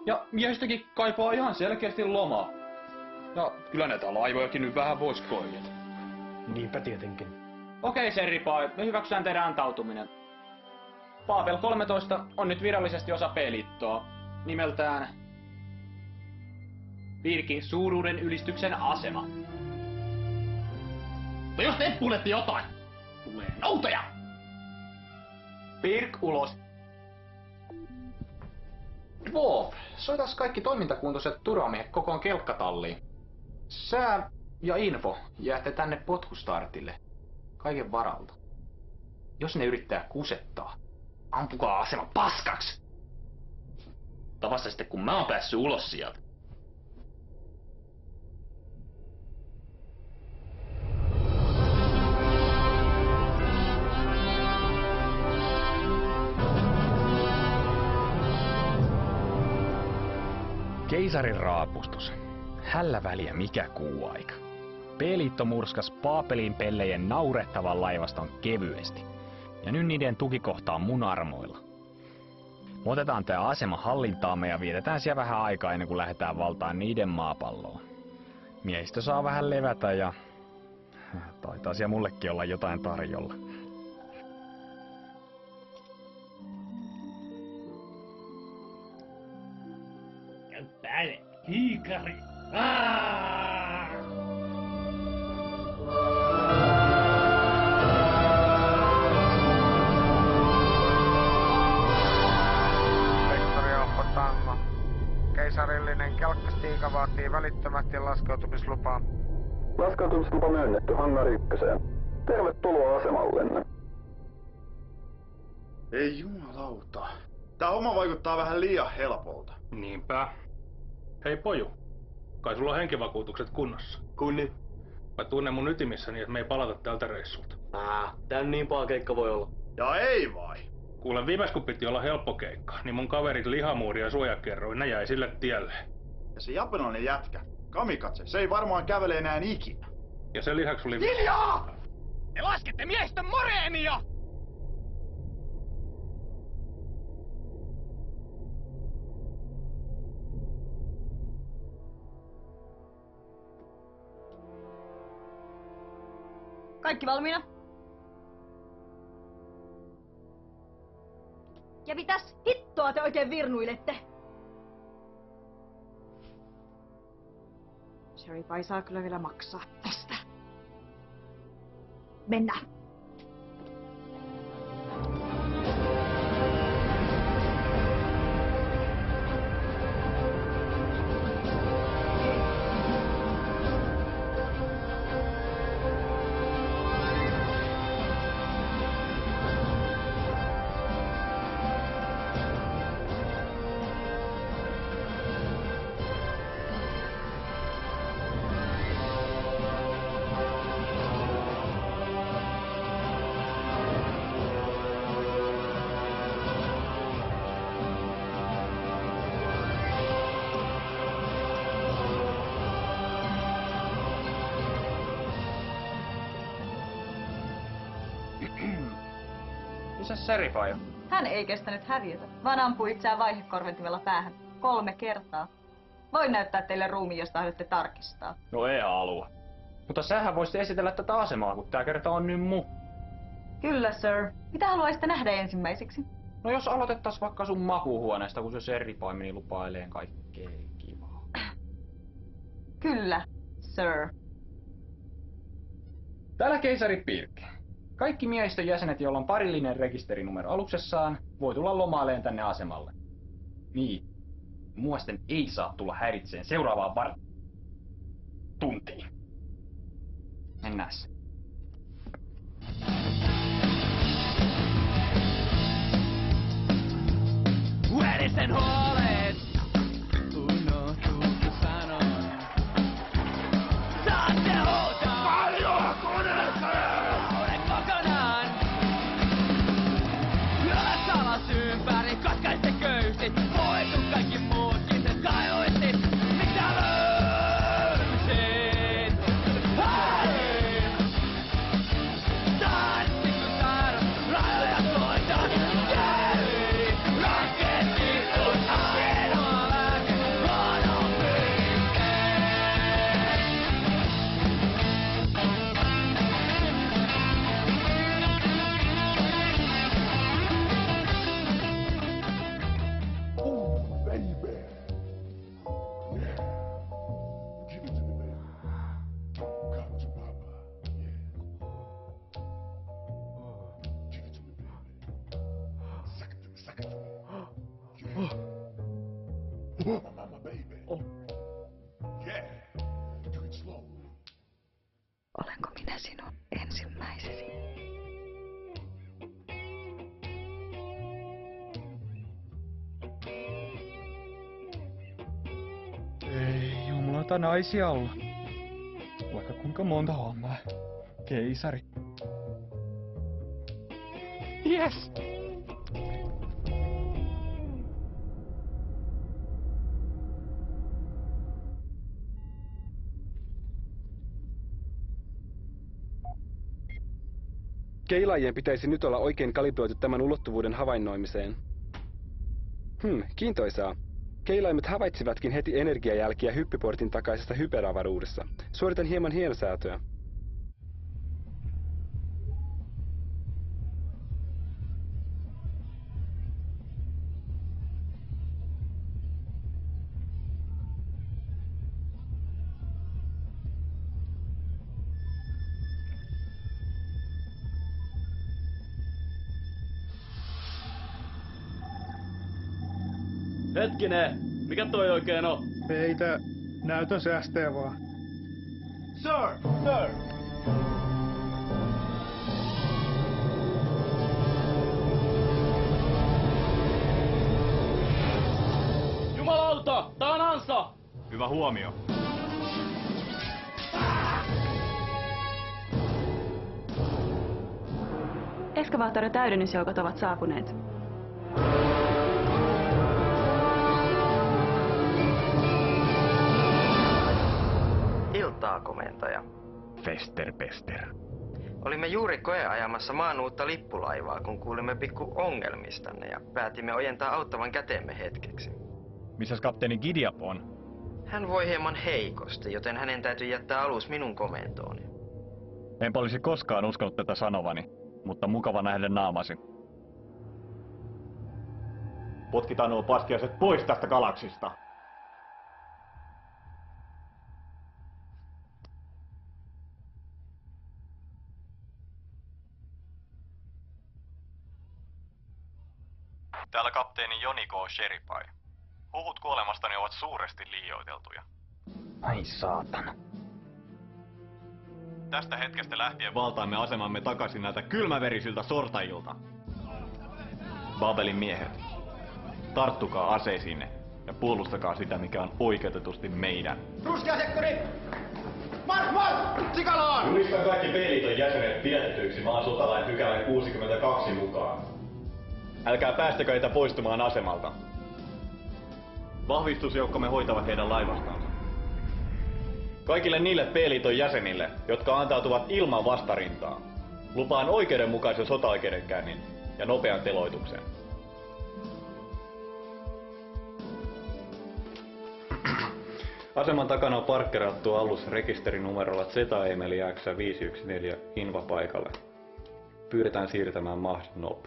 Ja miehistäkin kaipaa ihan selkeästi lomaa. Ja kyllä näitä laivojakin nyt vähän vois korjata. Niinpä tietenkin. Okei, Sheripai, me hyväksytään teidän antautuminen. Babel 13 on nyt virallisesti osa P-liittoa. Nimeltään Pirkin suuruuden ylistyksen asema. No jos te kuulette jotain, tulee noutoja! Pirk ulos. Wolf, soitas kaikki toimintakuntoiset turvamiehet kokoon kelkkatalliin. Sää ja Info jäätte tänne potkustartille. Kaiken varalta. Jos ne yrittää kusettaa, ampukaa asema paskaksi! Tavassa sitten kun mä oon päässyt ulos sieltä. Keisarin raapustus. Hällä väliä mikä kuuaika. P-liitto murskas Paapelin pellejen naurettavan laivaston kevyesti. Ja nyt niiden tukikohta on mun armoilla. Me otetaan tää asema hallintaamme ja vietetään siellä vähän aikaa ennen kuin lähdetään valtaan niiden maapalloon. Miehistö saa vähän levätä ja taitaa siellä mullekin olla jotain tarjolla. Käy päälle, kiikari! Keisarillinen kelkkastiika vaatii välittömästi laskeutumislupaa. Laskeutumislupa myönnetty Hangar 1. Tervetuloa asemallenne. Ei jumalauta. Tää homma vaikuttaa vähän liian helpolta. Niinpä. Hei poju, kai sulla on henkivakuutukset kunnossa? Kunni. Mä tunnen mun ytimissäni, että me ei palata tältä reissulta. Tän niin paha keikka voi olla. Ja ei vai? Kuule, viimeis kun piti olla helppo keikka, niin mun kaverit Lihamuuri ja Suojakerroin, ne jäi sille tielle. Ja se japanilainen jätkä, Kamikatse, se ei varmaan kävele enää ikinä. Ja sen lisäksi oli... Hiljaa! Te laskette miehistön moreenia! Kaikki valmiina? Ja mitäs hittoa te oikein virnuilette? Sheripai saa kyllä vielä maksaa tästä. Mennään. Missä Sheripai? Hän ei kestänyt häviötä, vaan ampui itseään vaihekorventimella päähän 3 kertaa. Voin näyttää teille ruumiin, jos tahdotte tarkistaa. No ei halua. Mutta sähän voisit esitellä tätä asemaa, kun tää kerta on nyt Kyllä, sir. Mitä haluaisitte nähdä ensimmäiseksi? No jos aloitettais vaikka sun makuuhuoneesta, kun se serripaimeni lupailee kaikkea kivaa. Kyllä, sir. Täällä keisari Pirk. Kaikki miehistön jäsenet, joilla on parillinen rekisterinumero aluksessaan, voi tulla lomaileen tänne asemalle. Niin. Muasten ei saa tulla häiritseen seuraavaan tuntiin. Mennääs. Verisen huolet unohtuuko sanon. Saatte huutaa paljon koneeseen! Olen kokonaan. Lyödä salas ympäri, katkaiste köysit. Poistu kaikki muutkin, sen kajoisit. Mitä löysit? Hei! Tanssi kun taidot, rajoja koitan. Jääri, raketti kun ainoa lääke on Olenko minä sinun ensimmäisesi? Ei jumalata naisia olla. Vaikka kuinka monta hommaa. Keisari. Yes! Keilaajien pitäisi nyt olla oikein kalibroitu tämän ulottuvuuden havainnoimiseen. Kiintoisaa. Keilaimet havaitsivatkin heti energiajälkiä hyppyportin takaisessa hyperavaruudessa. Suoritan hieman hienosäätöä. Hetkinen, mikä toi oikein on? Peitä, näytön säästöä vaan. Sir! Sir! Jumalauta! Tää on ansa! Hyvä huomio. Eskavaattorin täydennysjoukot ovat saapuneet. Iltaa, komentaja. Festerpester. Olimme juuri koeajamassa maan uutta lippulaivaa, kun kuulimme pikku ongelmistanne ja päätimme ojentaa auttavan käteemme hetkeksi. Missäs kapteeni Gideap on? Hän voi hieman heikosti, joten hänen täytyy jättää alus minun komentooni. Enpä olisi koskaan uskonut tätä sanovani, mutta mukava nähdä naamasi. Potkitaan nuo paskiaiset pois tästä galaksista. Täällä kapteeni Joni K. Sheripai. Huhut kuolemastani ovat suuresti liioiteltuja. Ai saatana. Tästä hetkestä lähtien valtaamme asemamme takaisin näiltä kylmäverisiltä sortajilta. Babelin miehet, tarttukaa aseisiinne ja puolustakaa sitä, mikä on oikeutetusti meidän. Ruskeasekkuri! Mark! Sikaloon! Julistan kaikki P-liiton jäsenet pidätetyiksi maan sotalain pykälän 62 mukaan. Älkää päästäkö heitä poistumaan asemalta. Vahvistusjoukkomme hoitavat heidän laivastansa. Kaikille niille P-liiton jäsenille, jotka antautuvat ilman vastarintaa, lupaan oikeudenmukaisen sotaoikeudenkäynnin ja nopean teloituksen. Aseman takana on parkkerattu alus rekisterinumerolla ZETA-Emeli X514 Inva paikalle. pyydetään siirtämään Mahd Nob.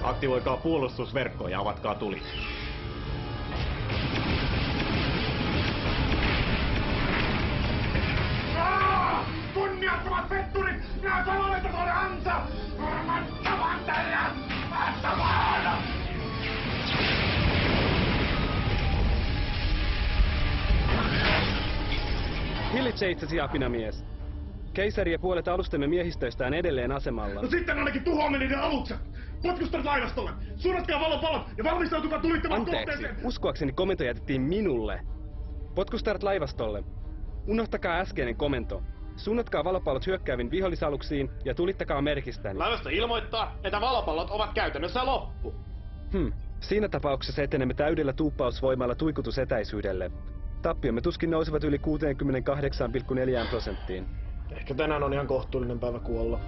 Aktivoikaa puolustusverkko ja avatkaa tuli. Kunniattomat petturit! Minä sanoin, että se oli ansa! Varmattavan teidät! Päästämään! Hillitse itsesi, apinamies. Keisari ja puolet alustemme miehistöistä on edelleen asemalla. No sitten ainakin tuhoamme niiden alukset! Potkustat laivastolle! Suunnatkaa valopalot ja valmistautukaa tulittamaan kohteeseen! Anteeksi, uskoakseni komento jätettiin minulle. Potkustarat laivastolle. Unohtakaa äskeinen komento. Suunnatkaa valopallot hyökkääviin vihollisaluksiin ja tulittakaa merkistäni. Laivasto ilmoittaa, että valopallot ovat käytännössä loppu. Siinä tapauksessa etenemme täydellä tuuppausvoimalla tuikutusetäisyydelle. Tappiomme tuskin nousevat yli 68,4%. Ehkä tänään on ihan kohtuullinen päivä kuolla.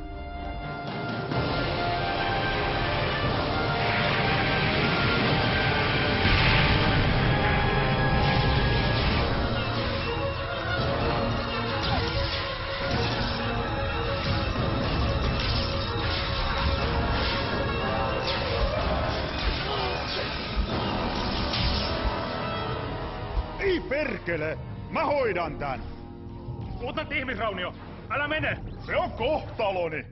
Ei perkele! Mä hoidan tän! Luutnantti ihmisraunio! Älä mene! Se on kohtaloni!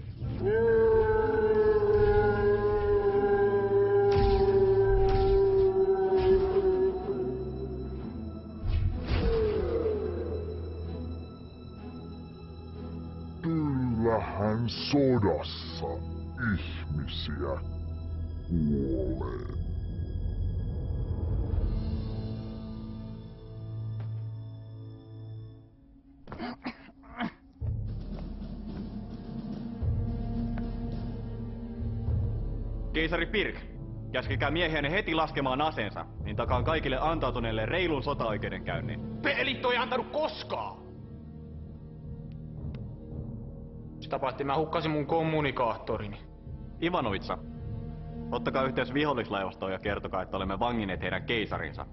Kyllähän sodassa ihmisiä kuolee. Keisari Pirk, käskekää miehiänne heti laskemaan aseensa, niin takaan kaikille antautuneille reilun sotaoikeudenkäynnin. Pelitto ei antanut koskaan! Sitä paitsi mä hukkasin mun kommunikaattorini. Ivanovitsa, ottakaa yhteys vihollislaivastoon ja kertokaa, että olemme vangineet heidän keisarinsa.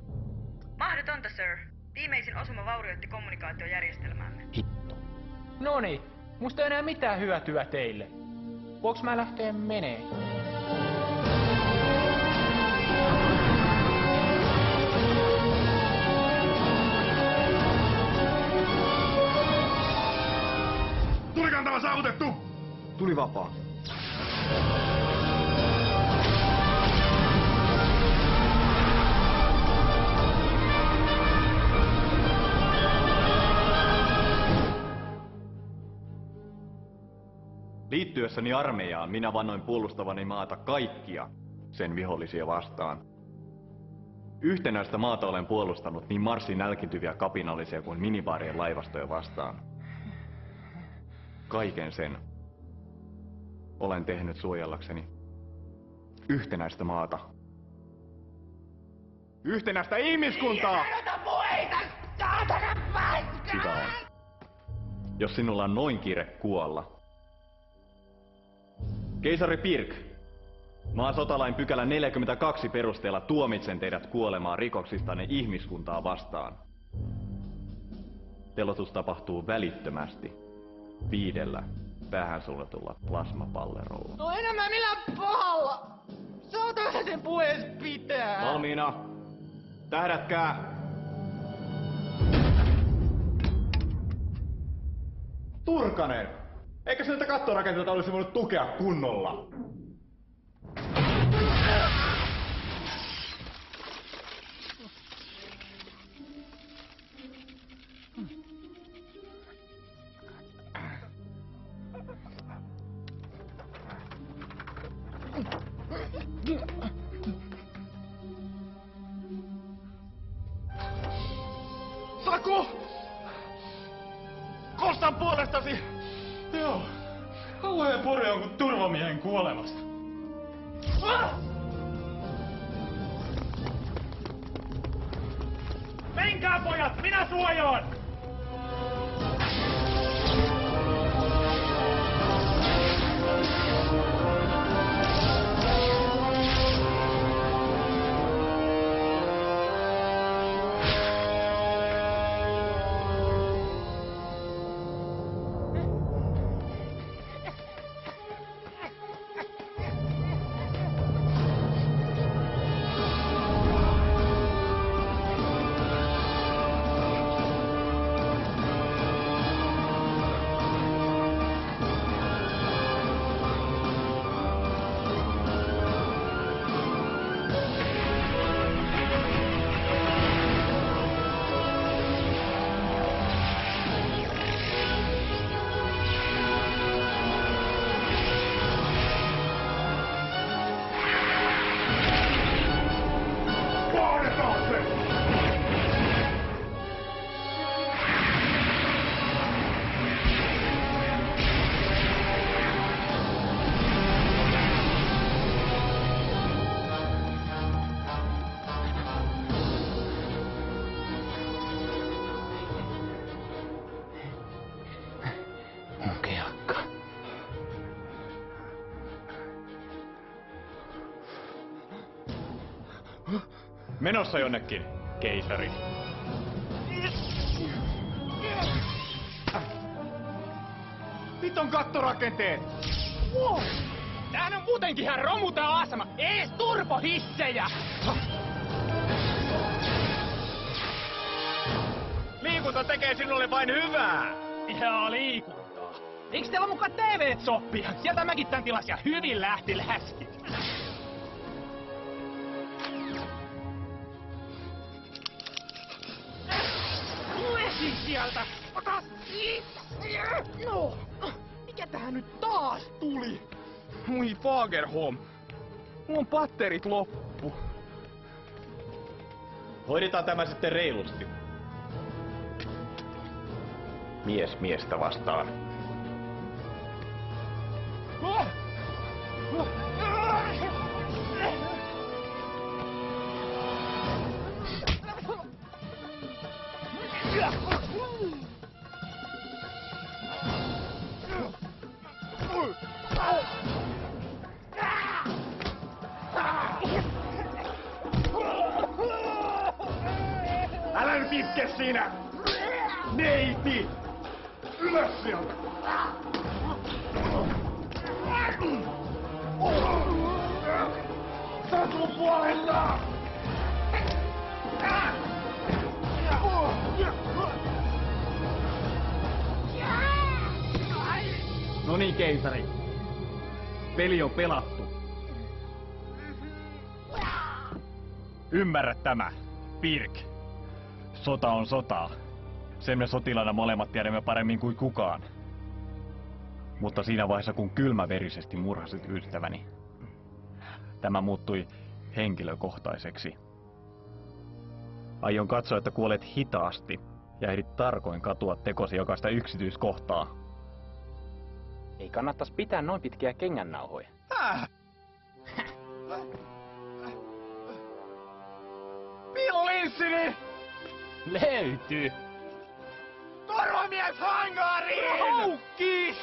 Mahdotonta, sir. Viimeisin osuma vaurioitti kommunikaatiojärjestelmäämme. Hitto. Noniin, musta ei enää mitään hyötyä teille. Voinko mä lähteä menee? Tulikantava saavutettu! Tuli vapaa. Liittyessäni armeijaan minä vannoin puolustavani maata kaikkia sen vihollisia vastaan. Yhtenäistä maata olen puolustanut niin Marsin nälkiintyviä kapinallisia kuin minibaarien laivastoja vastaan. Kaiken sen olen tehnyt suojellakseni yhtenäistä maata. Yhtenäistä ihmiskuntaa! Sitä on. Jos sinulla on noin kiire kuolla. Keisari Pirk, maan sotalain pykälä 42 perusteella tuomitsen teidät kuolemaan rikoksistanne ihmiskuntaa vastaan. Teloitus tapahtuu välittömästi 5 päähän suljetulla plasmapallerolla. No enemmän millään pahalla! Saataanko sen puhees pitää? Valmiina! Tähdätkää! Turkanen! Eikö se näitä kattorakenteita olisi voinut tukea kunnolla? Saku! Kostan puolestasi! Joo. Kauhea pure on kuin turvamiehen kuolemasta. Menkää pojat, minä suojaan! Menossa jonnekin, keisari. Nyt on kattorakenteet! Wow. Tämähän on muutenkin ihan romu tää asema. Ei edes turbohissejä! Liikunta tekee sinulle vain hyvää! Joo, liikuntaa. Eiks teillä mukaan TV-soppia? Sieltä mäkin tän tilasin ja hyvin lähti läski. Lesi sieltä! Ota siitä! No! Mikä tähän nyt taas tuli? Mui Fagerholm. Mulla on patterit loppu. Hoidetaan tämä sitten reilusti. Mies miestä vastaan. Älä nyt itke siinä! Neiti! Ylös sieltä! Sä oot mun puolella! No niin, keisari. Peli on pelattu. Ymmärrä tämä, Pirk. Sota on sotaa. Sen me sotilaana molemmat tiedämme paremmin kuin kukaan. Mutta siinä vaiheessa, kun kylmäverisesti murhasit ystäväni, tämä muuttui henkilökohtaiseksi. Aion katsoa, että kuolet hitaasti ja ehdit tarkoin katua tekosi jokaista yksityiskohtaa. Ei kannattais pitää noin pitkiä kengännauhoja. Pillinssini! Löytyy! Turvamies hangariin! Houkki!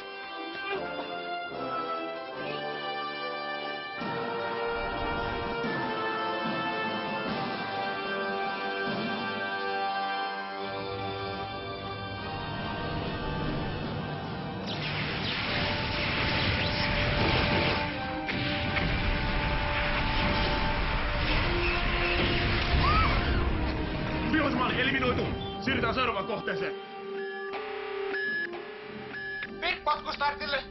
Vihollismalli eliminoitu! Siirrytään seuraavaan kohteeseen. Pirkpotkustartille!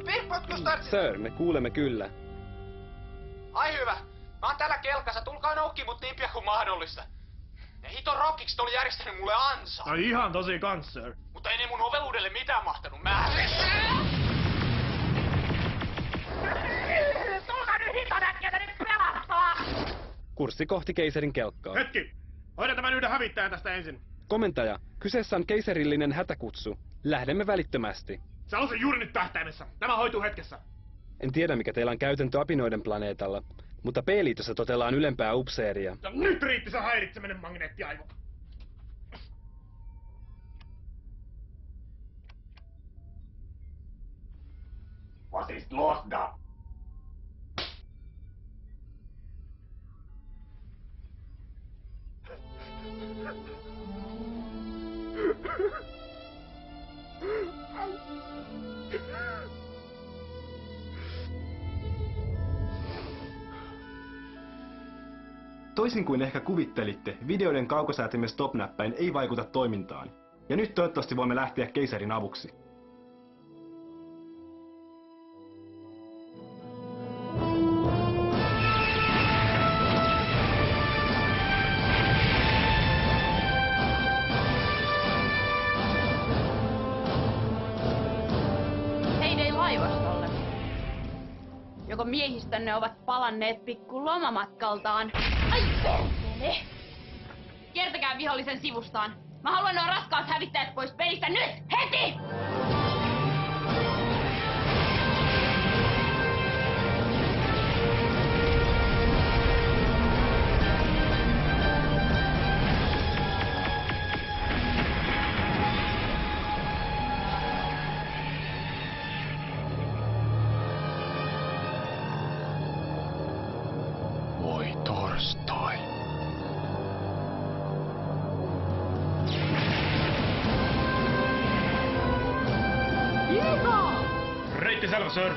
Pirkpotkustartille! Sir, me kuulemme kyllä. Ai hyvä. Mä oon täällä kelkassa. Tulkaa noukkiin mut niin pian kuin mahdollista. Ne hiton rockikset oli järjestänyt mulle ansaa. Ai ihan tosi kans, sir. Mutta ei ne mun oveluudelle mitään mahtanut. Tulkaa nyt hiton äkkiä tänne pelastaa! Kurssi kohti keisarin kelkkaa. Hetki! Hoidan tämän yhden hävittäjän tästä ensin. Komentaja, kyseessä on keisarillinen hätäkutsu. Lähdemme välittömästi. Sä on se juuri nyt tähtäimessä. Tämä hoituu hetkessä. En tiedä, mikä teillä on käytäntö apinoiden planeetalla, mutta P-liitossa totellaan ylempää upseeria. Ja nyt riitti se häiritseminen, magneettiaivo. Was ist los da? Toisin kuin ehkä kuvittelitte, videoiden kaukosäätimen stop-näppäin ei vaikuta toimintaan. Ja nyt toivottavasti voimme lähteä keisarin avuksi. Heidei laivastolle. Joko miehistönne ovat palanneet pikku lomamatkaltaan. Ai perkele! Kiertäkää vihollisen sivustaan. Mä haluan nuo raskaat hävittäjät pois pelistä nyt! Heti! Voi Thor. first time. Reitti selvä, sir.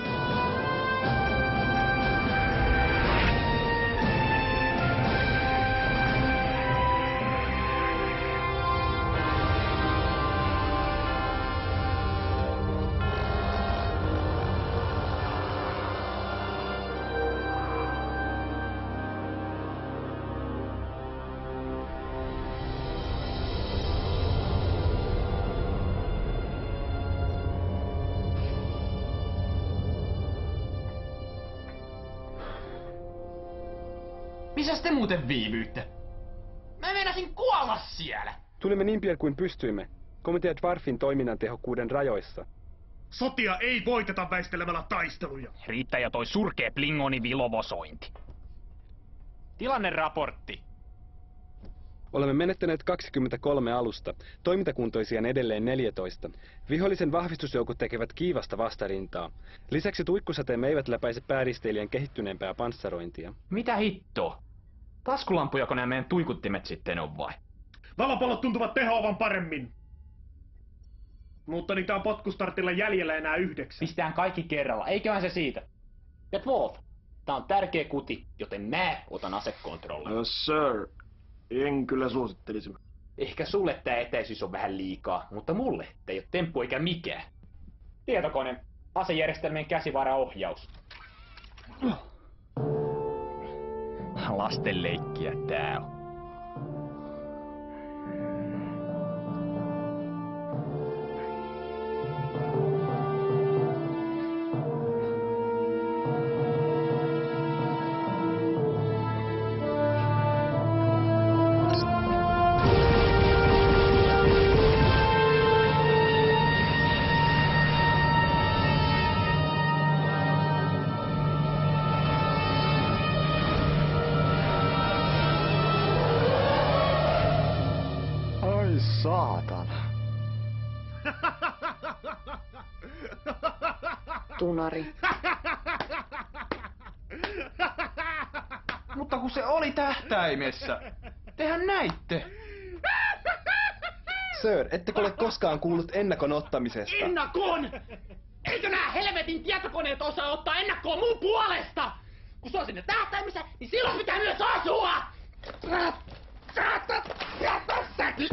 Missäs te muuten viivyytte? Mä meinasin kuolla siellä! Tulimme niin pian kuin pystyimme. Komitea Dwarfin toiminnan tehokkuuden rajoissa. Sotia ei voiteta väistelemällä taisteluja. Riittää jo toi surkee Plingoni vilovosointi. Tilanneraportti. Olemme menettäneet 23 alusta, toimintakuntoisia edelleen 14. Vihollisen vahvistusjoukot tekevät kiivasta vastarintaa. Lisäksi tuikkusateemme eivät läpäise pääristeilijän kehittyneempää panssarointia. Mitä hittoa? Taskulampujako nämä meidän tuikuttimet sitten on vai? Valopallot tuntuvat tehoavan paremmin. Mutta niitä on potkustartilla jäljellä enää 9. Pistään kaikki kerralla, eiköhän se siitä. Ja Wolf, tää on tärkeä kuti, joten mä otan asekontrollin. Yes, sir. En kyllä suosittelisi. Ehkä sulle tää etäisyys on vähän liikaa, mutta mulle tää ei oo temppu eikä mikään. Tietokone, asejärjestelmien käsivaraohjaus. Lastenleikkiä tää on. Saatana. Tunari. Mutta kun se oli tähtäimessä. Tehän näitte. Sir, ettekö ole koskaan kuullut ennakon ottamisesta? Ennakon! Eikö nää helvetin tietokoneet osaa ottaa ennakkoon mun puolesta? Kun se on sinne tähtäimessä, niin silloin pitää myös asua! Säkin!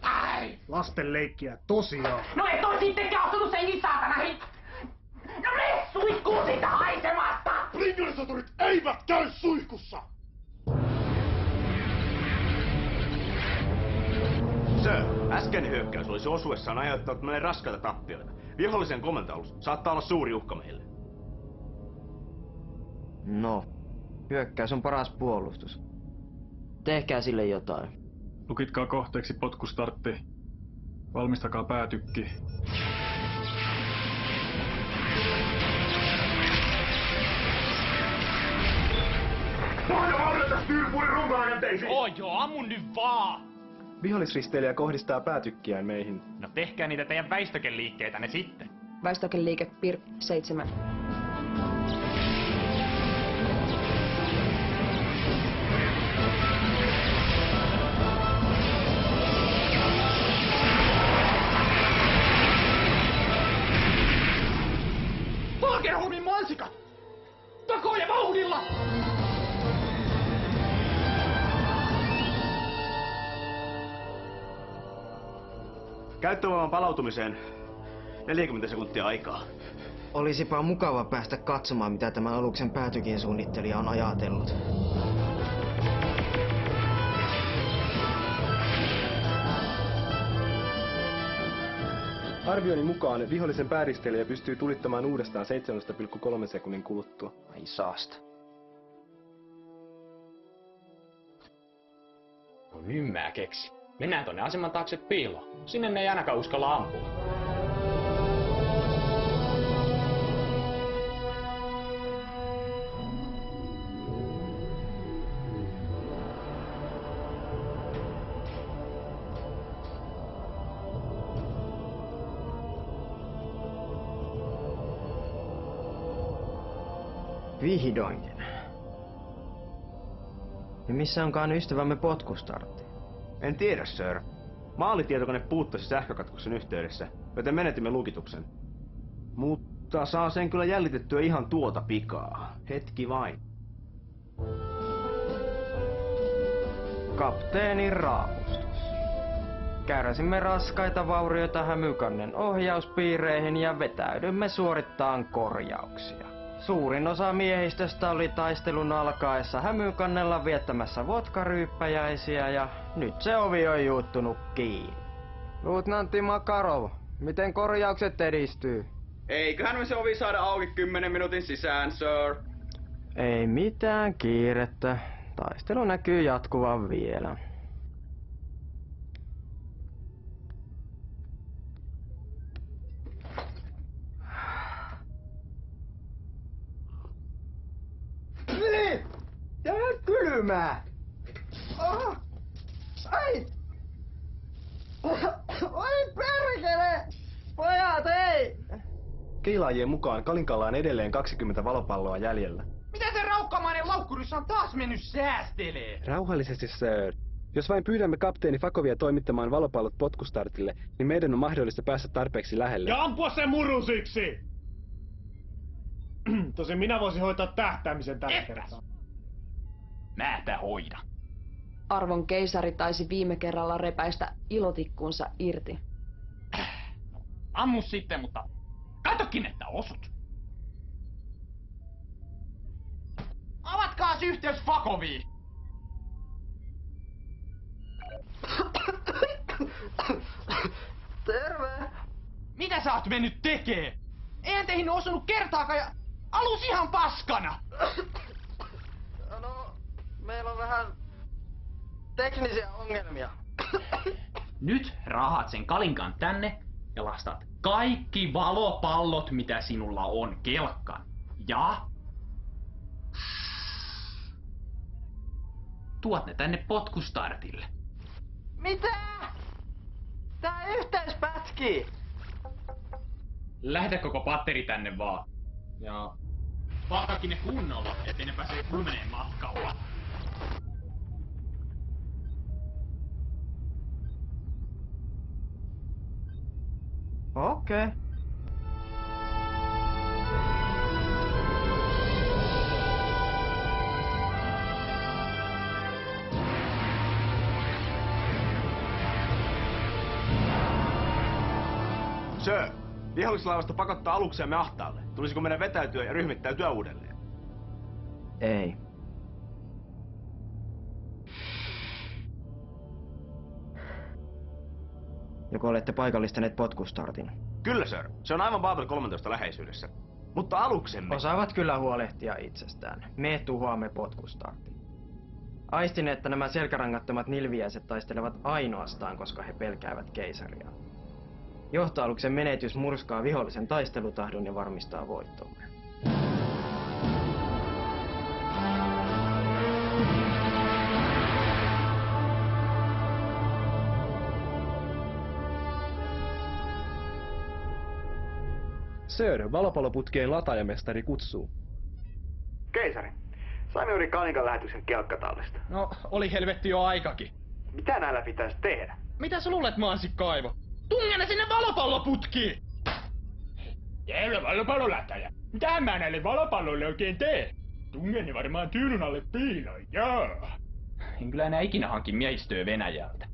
Ai! Lastenleikkiä, tosiaan. No et oo sittenkään osunut senkin saatanahin! No mene suihkuun siitä haisemasta! Plingonisaturit eivät käy suihkussa! Sir, äskeinen hyökkäys olisi osuessaan aiheuttanut meille raskaita tappioita. Vihollisen komentoalus saattaa olla suuri uhka meille. No, hyökkäys on paras puolustus. Tehkää sille jotain. Lukitkaa kohteeksi potkustartti. Valmistakaa päätykki. Joo, ammun nyt vaan! Vihollisristeilijä kohdistaa päätykkiään meihin. No tehkää niitä teidän väistökeliikkeitänne sitten. Väistökeliike PIR 7. Fagerholmin mansikat! Takoja vauhdilla! Käyttövoiman palautumiseen 40 sekuntia aikaa. Olisipa mukava päästä katsomaan, mitä tämän aluksen päätykin suunnittelija on ajatellut. Arvioni mukaan vihollisen pääristeilijä pystyy tulittamaan uudestaan 7,3 sekunnin kuluttua. Ai saasta. No nyt mä keksin. Mennään tonne aseman taakse piiloon. Sinne ne ei ainakaan uskalla ampua. Vihdoinkin. Ja missä onkaan ystävämme potkustartti? En tiedä, sir. Maalitietokone puuttuisi sähkökatkoksen yhteydessä, joten menetimme lukituksen. Mutta saa sen kyllä jäljitettyä ihan tuota pikaa. Hetki vain. Kapteenin raapustus. Kärsimme raskaita vaurioita Hämykannen ohjauspiireihin ja vetäydymme suorittaan korjauksia. Suurin osa miehistöstä oli taistelun alkaessa Hämykannella viettämässä vodkaryyppäjäisiä ja nyt se ovi on juuttunut kiinni. Luutnantti Makarov, miten korjaukset edistyy? Eiköhän me se ovi saada auki 10 minuutin sisään, sir. Ei mitään kiirettä. Taistelu näkyy jatkuvan vielä. Niin! Tää on kylmää! Oh. Ai! Oi perkele! Pojat, ei! Keilaajien mukaan Kalinkalla on edelleen 20 valopalloa jäljellä. Mitä se raukkamainen laukkurissa on taas mennyt säästelee? Rauhallisesti, sir. Jos vain pyydämme kapteeni Fakovia toimittamaan valopallot potkustartille, niin meidän on mahdollista päästä tarpeeksi lähelle. Ja ampua sen murusiksi! Tosin minä voisin hoitaa tähtäämisen tällä kertaa. Mä hoidan. Arvon keisari taisi viime kerralla repäistä ilotikkuunsa irti. Ammu sitten, mutta katokin, että osut. Avatkaas yhteys Fakoviin! Terve! Mitä sä oot mennyt tekee? Eihän teihin osunut kertaakaan ja alus ihan paskana! No, meillä on vähän teknisiä ongelmia. Nyt rahat sen Kalinkan tänne ja lastat kaikki valopallot, mitä sinulla on, kelkkaan. Ja tuot ne tänne potkustartille. Mitä? Tää yhteys pätkii! Lähetä koko patteri tänne vaan. Ja pakkakin ne kunnolla, ettei ne pääse lumeneen matkalla. Okei. Sir, vihollislaivasta pakottaa aluksemme ahtaalle. Tulisiko meidän vetäytyä ja ryhmittäytyä uudelleen? Ei. Joko olette paikallistaneet potkustartin? Kyllä, sir. Se on aivan Babel 13 läheisyydessä. Mutta aluksemme... Osaavat kyllä huolehtia itsestään. Me tuhoamme potkustartin. Aistin, että nämä selkärangattomat nilviäiset taistelevat ainoastaan, koska he pelkäävät keisaria. Johtoaluksen menetys murskaa vihollisen taistelutahdon ja varmistaa voittomme. Sir, valopalloputkien lataajamestari kutsuu. Keisari, saimme juuri Kalinkan lähetyksen kelkkatallista. No, oli helvetti jo aikakin. Mitä näillä pitäisi tehdä? Mitä sä luulet, Mansikaivo? Tungene sinne valopalloputkiin! Jäylä valopallolätäjä. Mitä mä näille valopalloille oikein tee? Tungeni varmaan tyynyn alle piiloin, joo. En kyllä enää ikinä hankin miehistöä Venäjältä.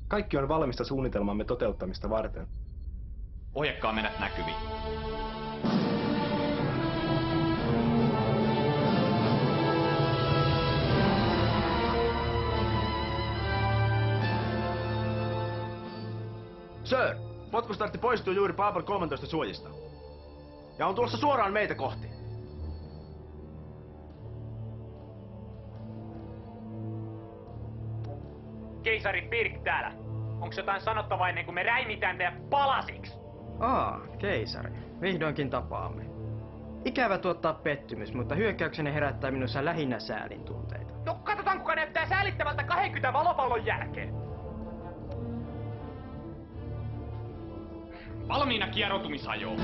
Kaikki on valmista suunnitelmamme toteuttamista varten. Ohjakkaa meidät näkyviin. Sir, potkustartti poistuu juuri Babel 13 suojista. Ja on tulossa suoraan meitä kohti. Keisari Pirk täällä. Onks jotain sanottavaa ennen kuin me räimitään teidät palasiksi? Keisari. Vihdoinkin tapaamme. Ikävä tuottaa pettymys, mutta hyökkäyksenne herättää minussa lähinnä säälin tunteita. No katsotaan kuka näyttää säälittävältä 20 valopallon jälkeen. Valmiina kieroutumisajoon.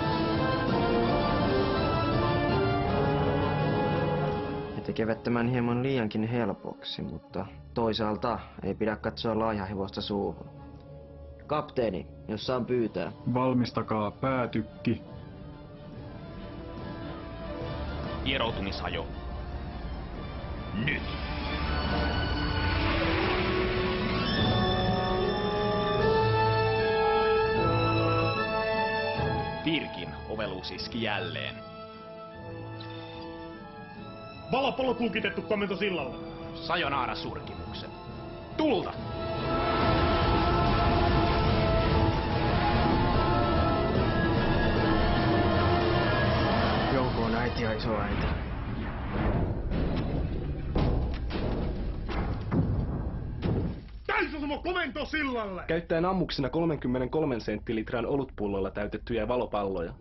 tekevät tämän hieman liiankin helpoksi, mutta toisaalta ei pidä katsoa laajahevosta suuhun. Kapteeni, jos saan pyytää. Valmistakaa päätykki. Kieroutumishajo. Nyt! Virkin oveluus iski jälleen. Valopallot lukitettu komento sillalle. Sajonaara surkimukset. Tulta! Joukoon äiti ja isoäiti. Täysasema komento sillalle! Käyttäen ammuksena 33 senttilitran olutpullolla täytettyjä valopalloja.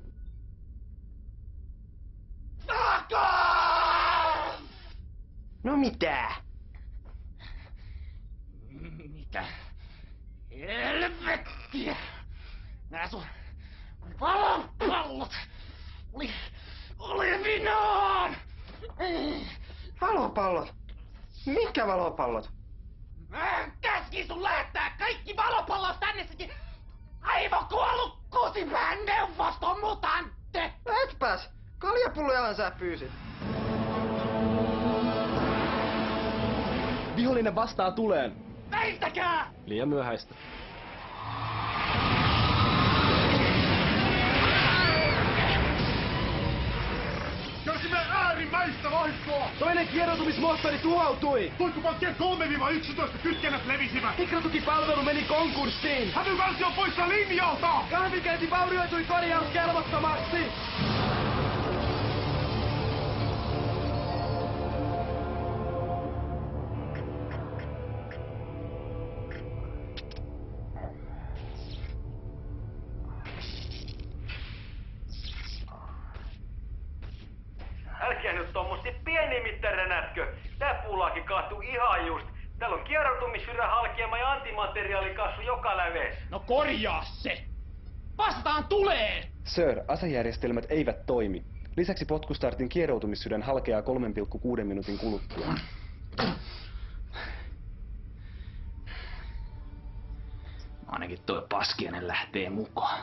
No mitä? Mitä? Helvettiä! Nää sun valopallot oli minaan! Valopallot? Mitkä valopallot? Mä käskin sun lähettää kaikki valopallot tänne sekin aivokuollut kusipään neuvoston mutantte! Etpäs! Kaljapullojahan sä pyysit. Vihollinen vastaa tuleen. Väistäkää! Liian myöhäistä. Kärsimme äärimmäistä vahinkoa! Toinen kieroutumismoottori tuhoutui! Tuikkupankkien 3-11 kytkennät levisivät! Mikratukipalvelu meni konkurssiin! Hävykansi on poissa linjalta! Kahvinkäynti vaurioitui korjauskelvottomaksi! Älkää nyt tommosti pienimittäränätkö. Tää puulaakin kaatui ihan just. Täällä on kieroutumissyrän halkeama ja antimateriaalikasvu joka läves. No korjaa se! Vastaan tuleen! Sir, asejärjestelmät eivät toimi. Lisäksi potkustartin kieroutumissydän halkeaa 3,6 minuutin kuluttua. Ainakin toi paskiainen lähtee mukaan.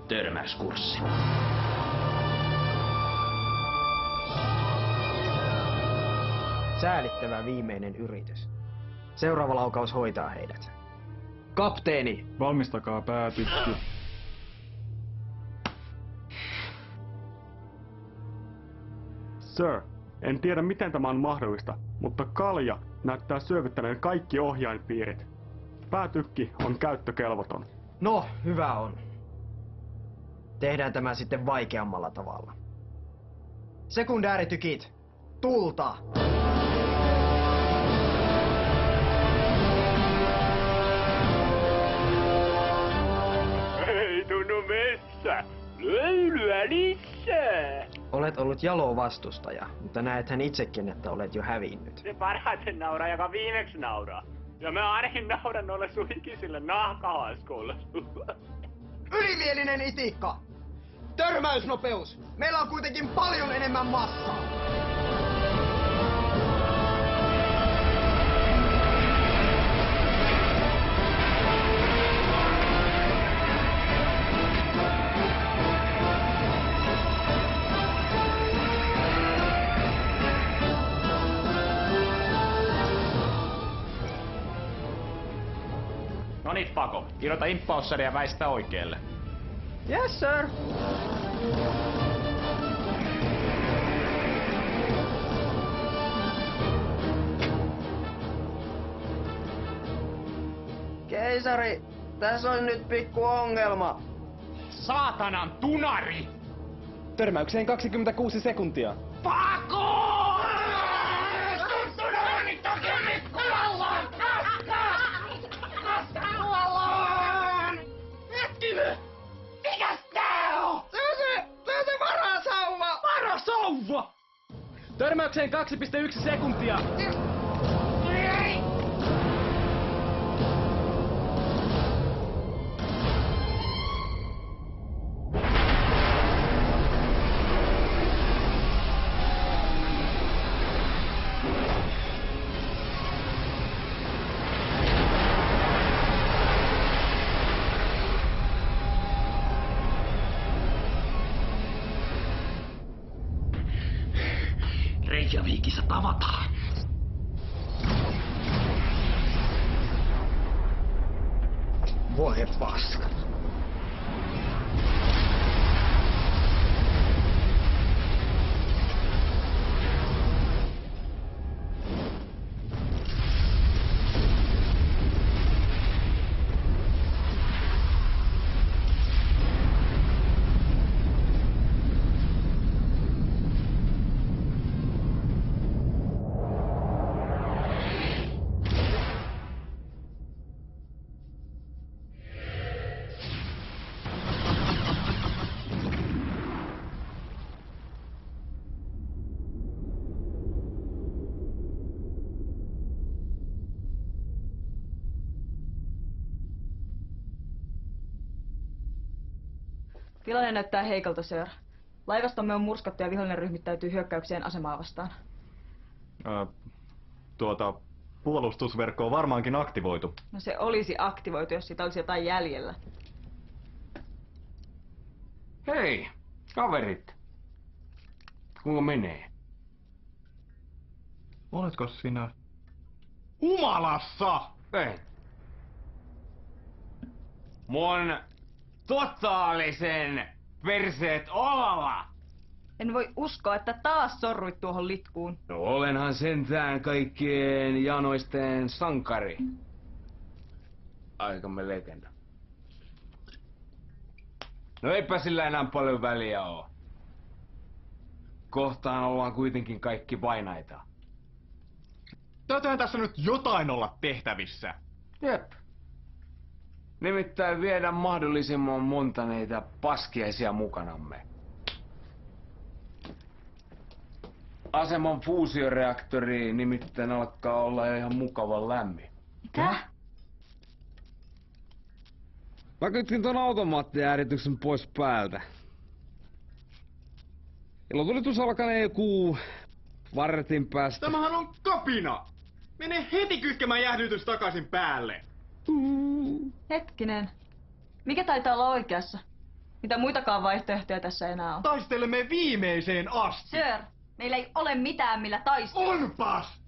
Törmäyskurssi. Säälittävä viimeinen yritys. Seuraava laukaus hoitaa heidät. Kapteeni! Valmistakaa päätykki. Sir, en tiedä miten tämä on mahdollista, mutta kalja näyttää syövyttäneen kaikki ohjainpiirit. Päätykki on käyttökelvoton. No, hyvä on. Tehdään tämä sitten vaikeammalla tavalla. Sekundääritykit, tulta! Ei tunnu messä! Löylyä lisää! Olet ollut jalo vastustaja, mutta näethän itsekin, että olet jo hävinnyt. Se parhaiten nauraa, joka viimeksi nauraa. Ja mä ainakin nauran noille sun ikisille nahkahaskuille. Ylimielinen itikka! Törmäysnopeus! Meillä on kuitenkin paljon enemmän massaa! No niin, Pako. Kirjoita impaussari ja väistä oikealle. Yes, sir! Keisari, tässä on nyt pikku ongelma. Saatanan tunari! Törmäykseen 26 sekuntia. Pako! Mikäs tää on? Se on varasauva! Varasauva! Törmäykseen 2,1 sekuntia. Reykjavikissa tavataan. Voi paska. Tilanne näyttää heikolta, Sir. Laivastomme on murskattu ja vihollinen ryhmittäytyy hyökkäykseen asemaa vastaan. Puolustusverkko on varmaankin aktivoitu. No se olisi aktivoitu, jos siitä olisi jotain jäljellä. Hei, kaverit. Kuinka menee? Oletko sinä? Humalassa! Ei. Mun totaalisen perseet olalla! En voi uskoa, että taas sorruit tuohon litkuun. No olenhan sentään kaikkien janoisten sankari. Aikamme legenda. No eipä sillä enää paljon väliä oo. Kohtaan ollaan kuitenkin kaikki vainaita. Täytyyhän tässä nyt jotain olla tehtävissä. Jep. Nimittäin viedä mahdollisimman monta neitä paskiaisia mukanamme. Aseman fuusioreaktori nimittäin alkaa olla jo ihan mukavan lämmin. Mitä? Mä kytkin ton automaattiäärityksen pois päältä. Ilotulitus alkanee joku vartin päästä. Tämähän on kapina! Mene heti kytkemään jäähdytys takaisin päälle! Hetkinen. Mikä taitaa olla oikeassa? Mitä muitakaan vaihtoehtoja tässä enää on? Taistelemme viimeiseen asti! Sir, meillä ei ole mitään millä taistella. Onpas!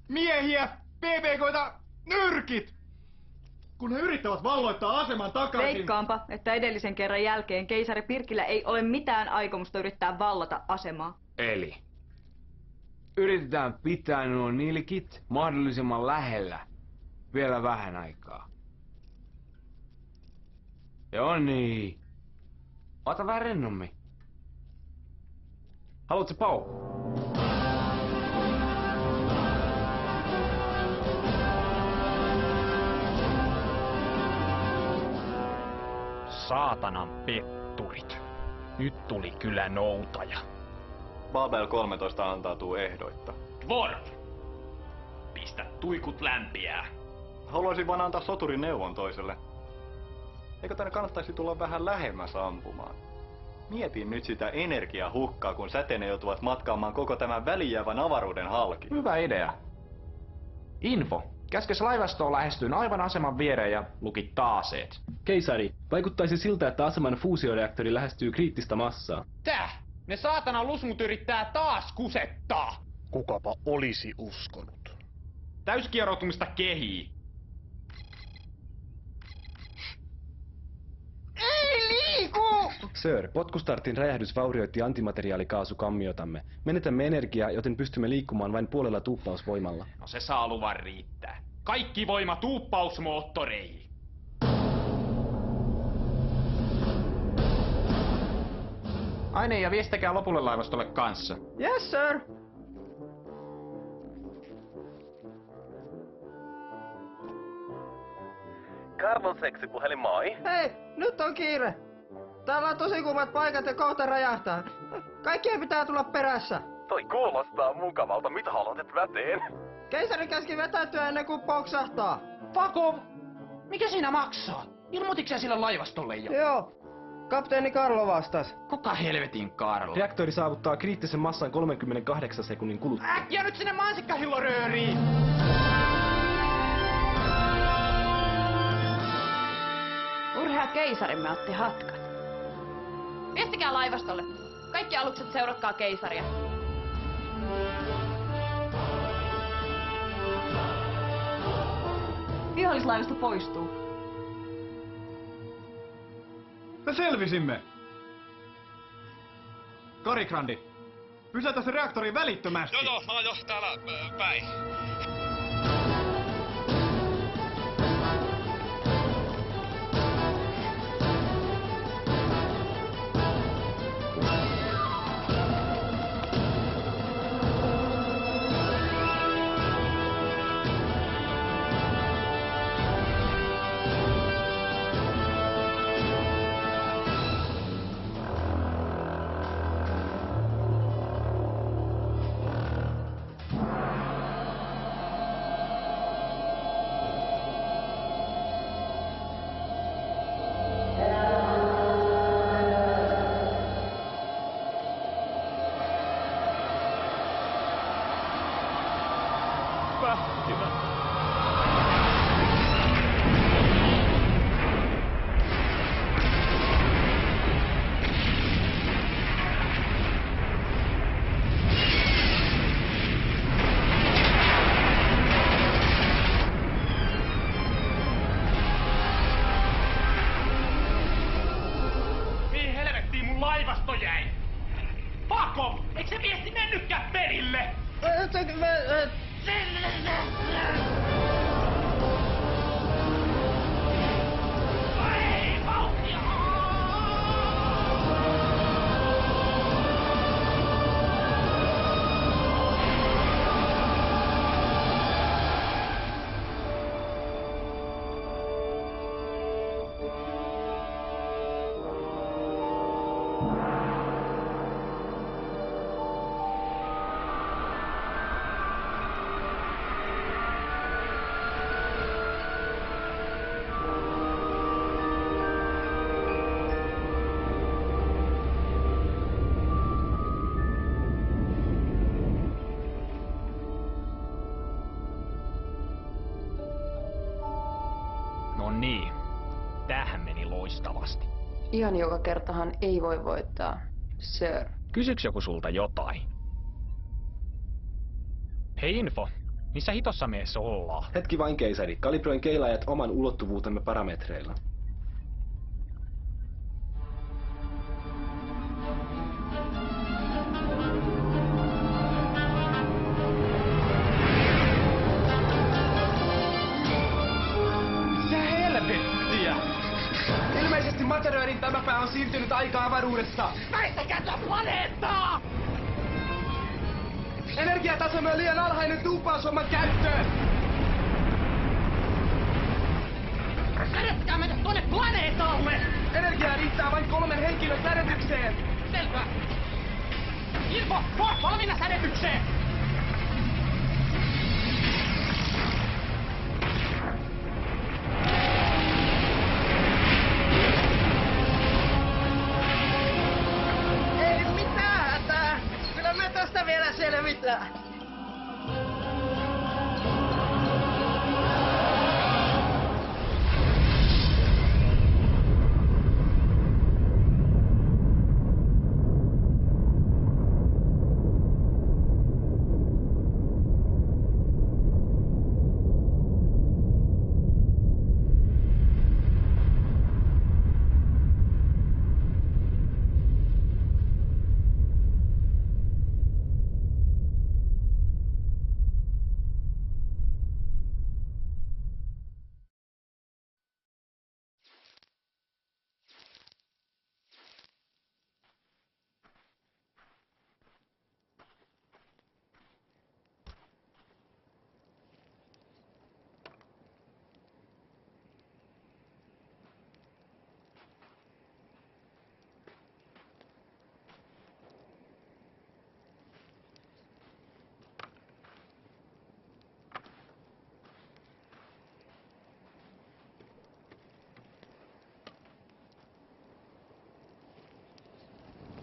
Miehiä, PPK:ta, nyrkit! Kun he yrittävät valloittaa aseman takaisin... Veikkaanpa, että edellisen kerran jälkeen keisari Pirkillä ei ole mitään aikomusta yrittää vallata asemaa. Eli yritetään pitää nuo nilkit mahdollisimman lähellä vielä vähän aikaa. Joo niin. Ota vähän rennommin. Haluatko pau? Saatanan petturit. Nyt tuli kyllä noutaja. Babel 13 antautuu ehdoitta. Dwarf! Pistä tuikut lämpiää. Haluaisin vaan antaa soturin neuvon toiselle. Eikö tänne kannattaisi tulla vähän lähemmäs ampumaan? Mietin nyt sitä energiahukkaa, kun säteinen joutuvat matkaamaan koko tämän välijäävän avaruuden halki. Hyvä idea. Info. Käskes laivastoon lähestyin aivan aseman viereen ja lukittaa aseet. Keisari, vaikuttaisi siltä, että aseman fuusioreaktori lähestyy kriittistä massaa. Tää! Ne saatana lusmut yrittää taas kusettaa! Kukapa olisi uskonut. Täyskieroutumista kehii. Ei liiku! Sir, potkustartin räjähdys vaurioitti antimateriaalikaasukammiotamme. Menetämme energiaa, joten pystymme liikkumaan vain puolella tuuppausvoimalla. No se saa luvan riittää. Kaikki voima tuuppausmoottoreihin. Aine ja viestikäkää lopulle laivastolle kanssa. Yes, sir. Carbon seksipuhelin, moi. Hei, nyt on kiire. Täällä on tosi kuumat paikat ja kohta räjähtää. Kaikkien pitää tulla perässä. Toi kuulostaa mukavalta. Mitä haluat väteen? Keisari käski vetäytyä ennen kuin poksahtaa. Fuck off! Mikä siinä maksaa? Ilmoitiksä sillä laivastolle jo? Joo. Kapteeni Karlo vastas. Kuka helvetin Karlo? Reaktori saavuttaa kriittisen massan 38 sekunnin kuluttua. Äkkiä nyt sinne mansikkahillorööriin! Urhea keisarimme otti hatkat. Viestikää laivastolle. Kaikki alukset seuratkaa keisaria. vihollislaivasto poistuu. Me selvisimme! Karikrandi, pysäytä se reaktori välittömästi! Joo, mä oon jo täällä päin. Mihin helvettiin mun laivasto jäi? Fuck off! Eikö se viesti mennytkään perille? No niin, tämähän meni loistavasti. Ihan joka kertahan ei voi voittaa, Sir. Kysyks joku sulta jotain? Hei Info, missä hitossa me ees ollaan? Hetki vain keisari. Kalibroin keilaajat oman ulottuvuutemme parametreilla. Ilmeisesti Materöörin tämä pää on siirtynyt aika avaruudessa. Väistäkää tätä planeettaa! Energiatasomme on liian alhainen tuuppaushomman käyttöön. Sädettäkää meidät tuonne planeetalle! Energiaa riittää vain 3 henkilön sädetykseen. Selvä. Info, valmiina sädetykseen! Ei mitään hätää. Kyllä me tästä vielä selvitään.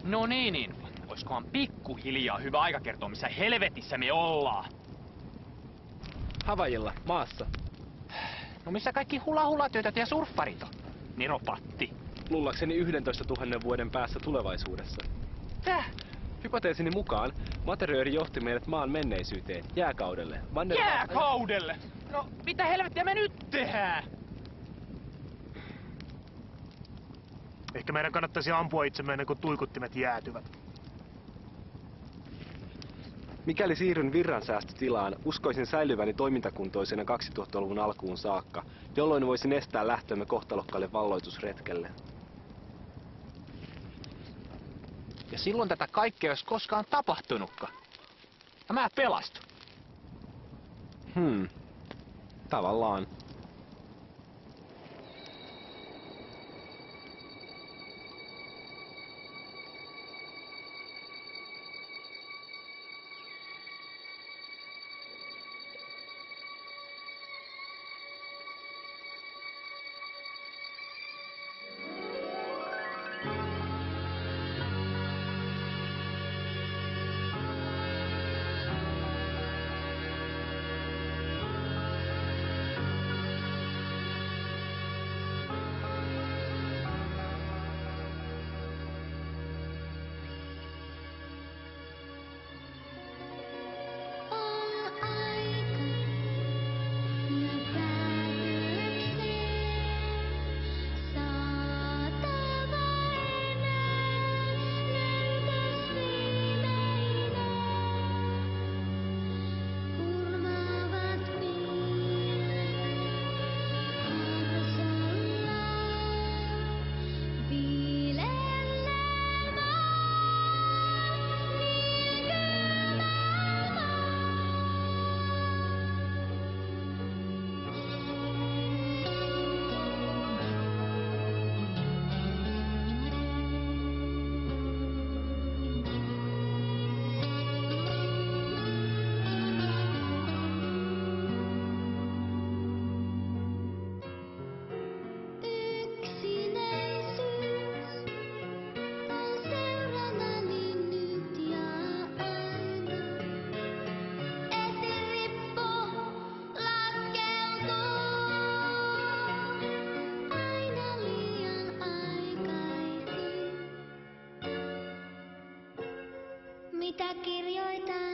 No niin, oiskohan pikkuhiljaa hyvä aika kertoa, missä helvetissä me ollaan? Havajilla, maassa. No missä kaikki hula-hula-työtöt ja surffarit on? Neropatti. Luullakseni 11 000 vuoden päässä tulevaisuudessa. Täh? Hypoteesini mukaan Materööri johti meidät maan menneisyyteen, jääkaudelle. Jääkaudelle? No, mitä helvettiä me nyt tehdään? Ehkä meidän kannattaisi ampua itsemme ennen kuin tuikuttimet jäätyvät. Mikäli siirryn virransäästötilaan, uskoisin säilyväni toimintakuntoisena 2000-luvun alkuun saakka, jolloin voisin estää lähtömme kohtalokkaalle valloitusretkelle. Ja silloin tätä kaikkea ei olisi koskaan tapahtunutkaan. Ja mä pelastun. Tavallaan. Mitä kirjoitan?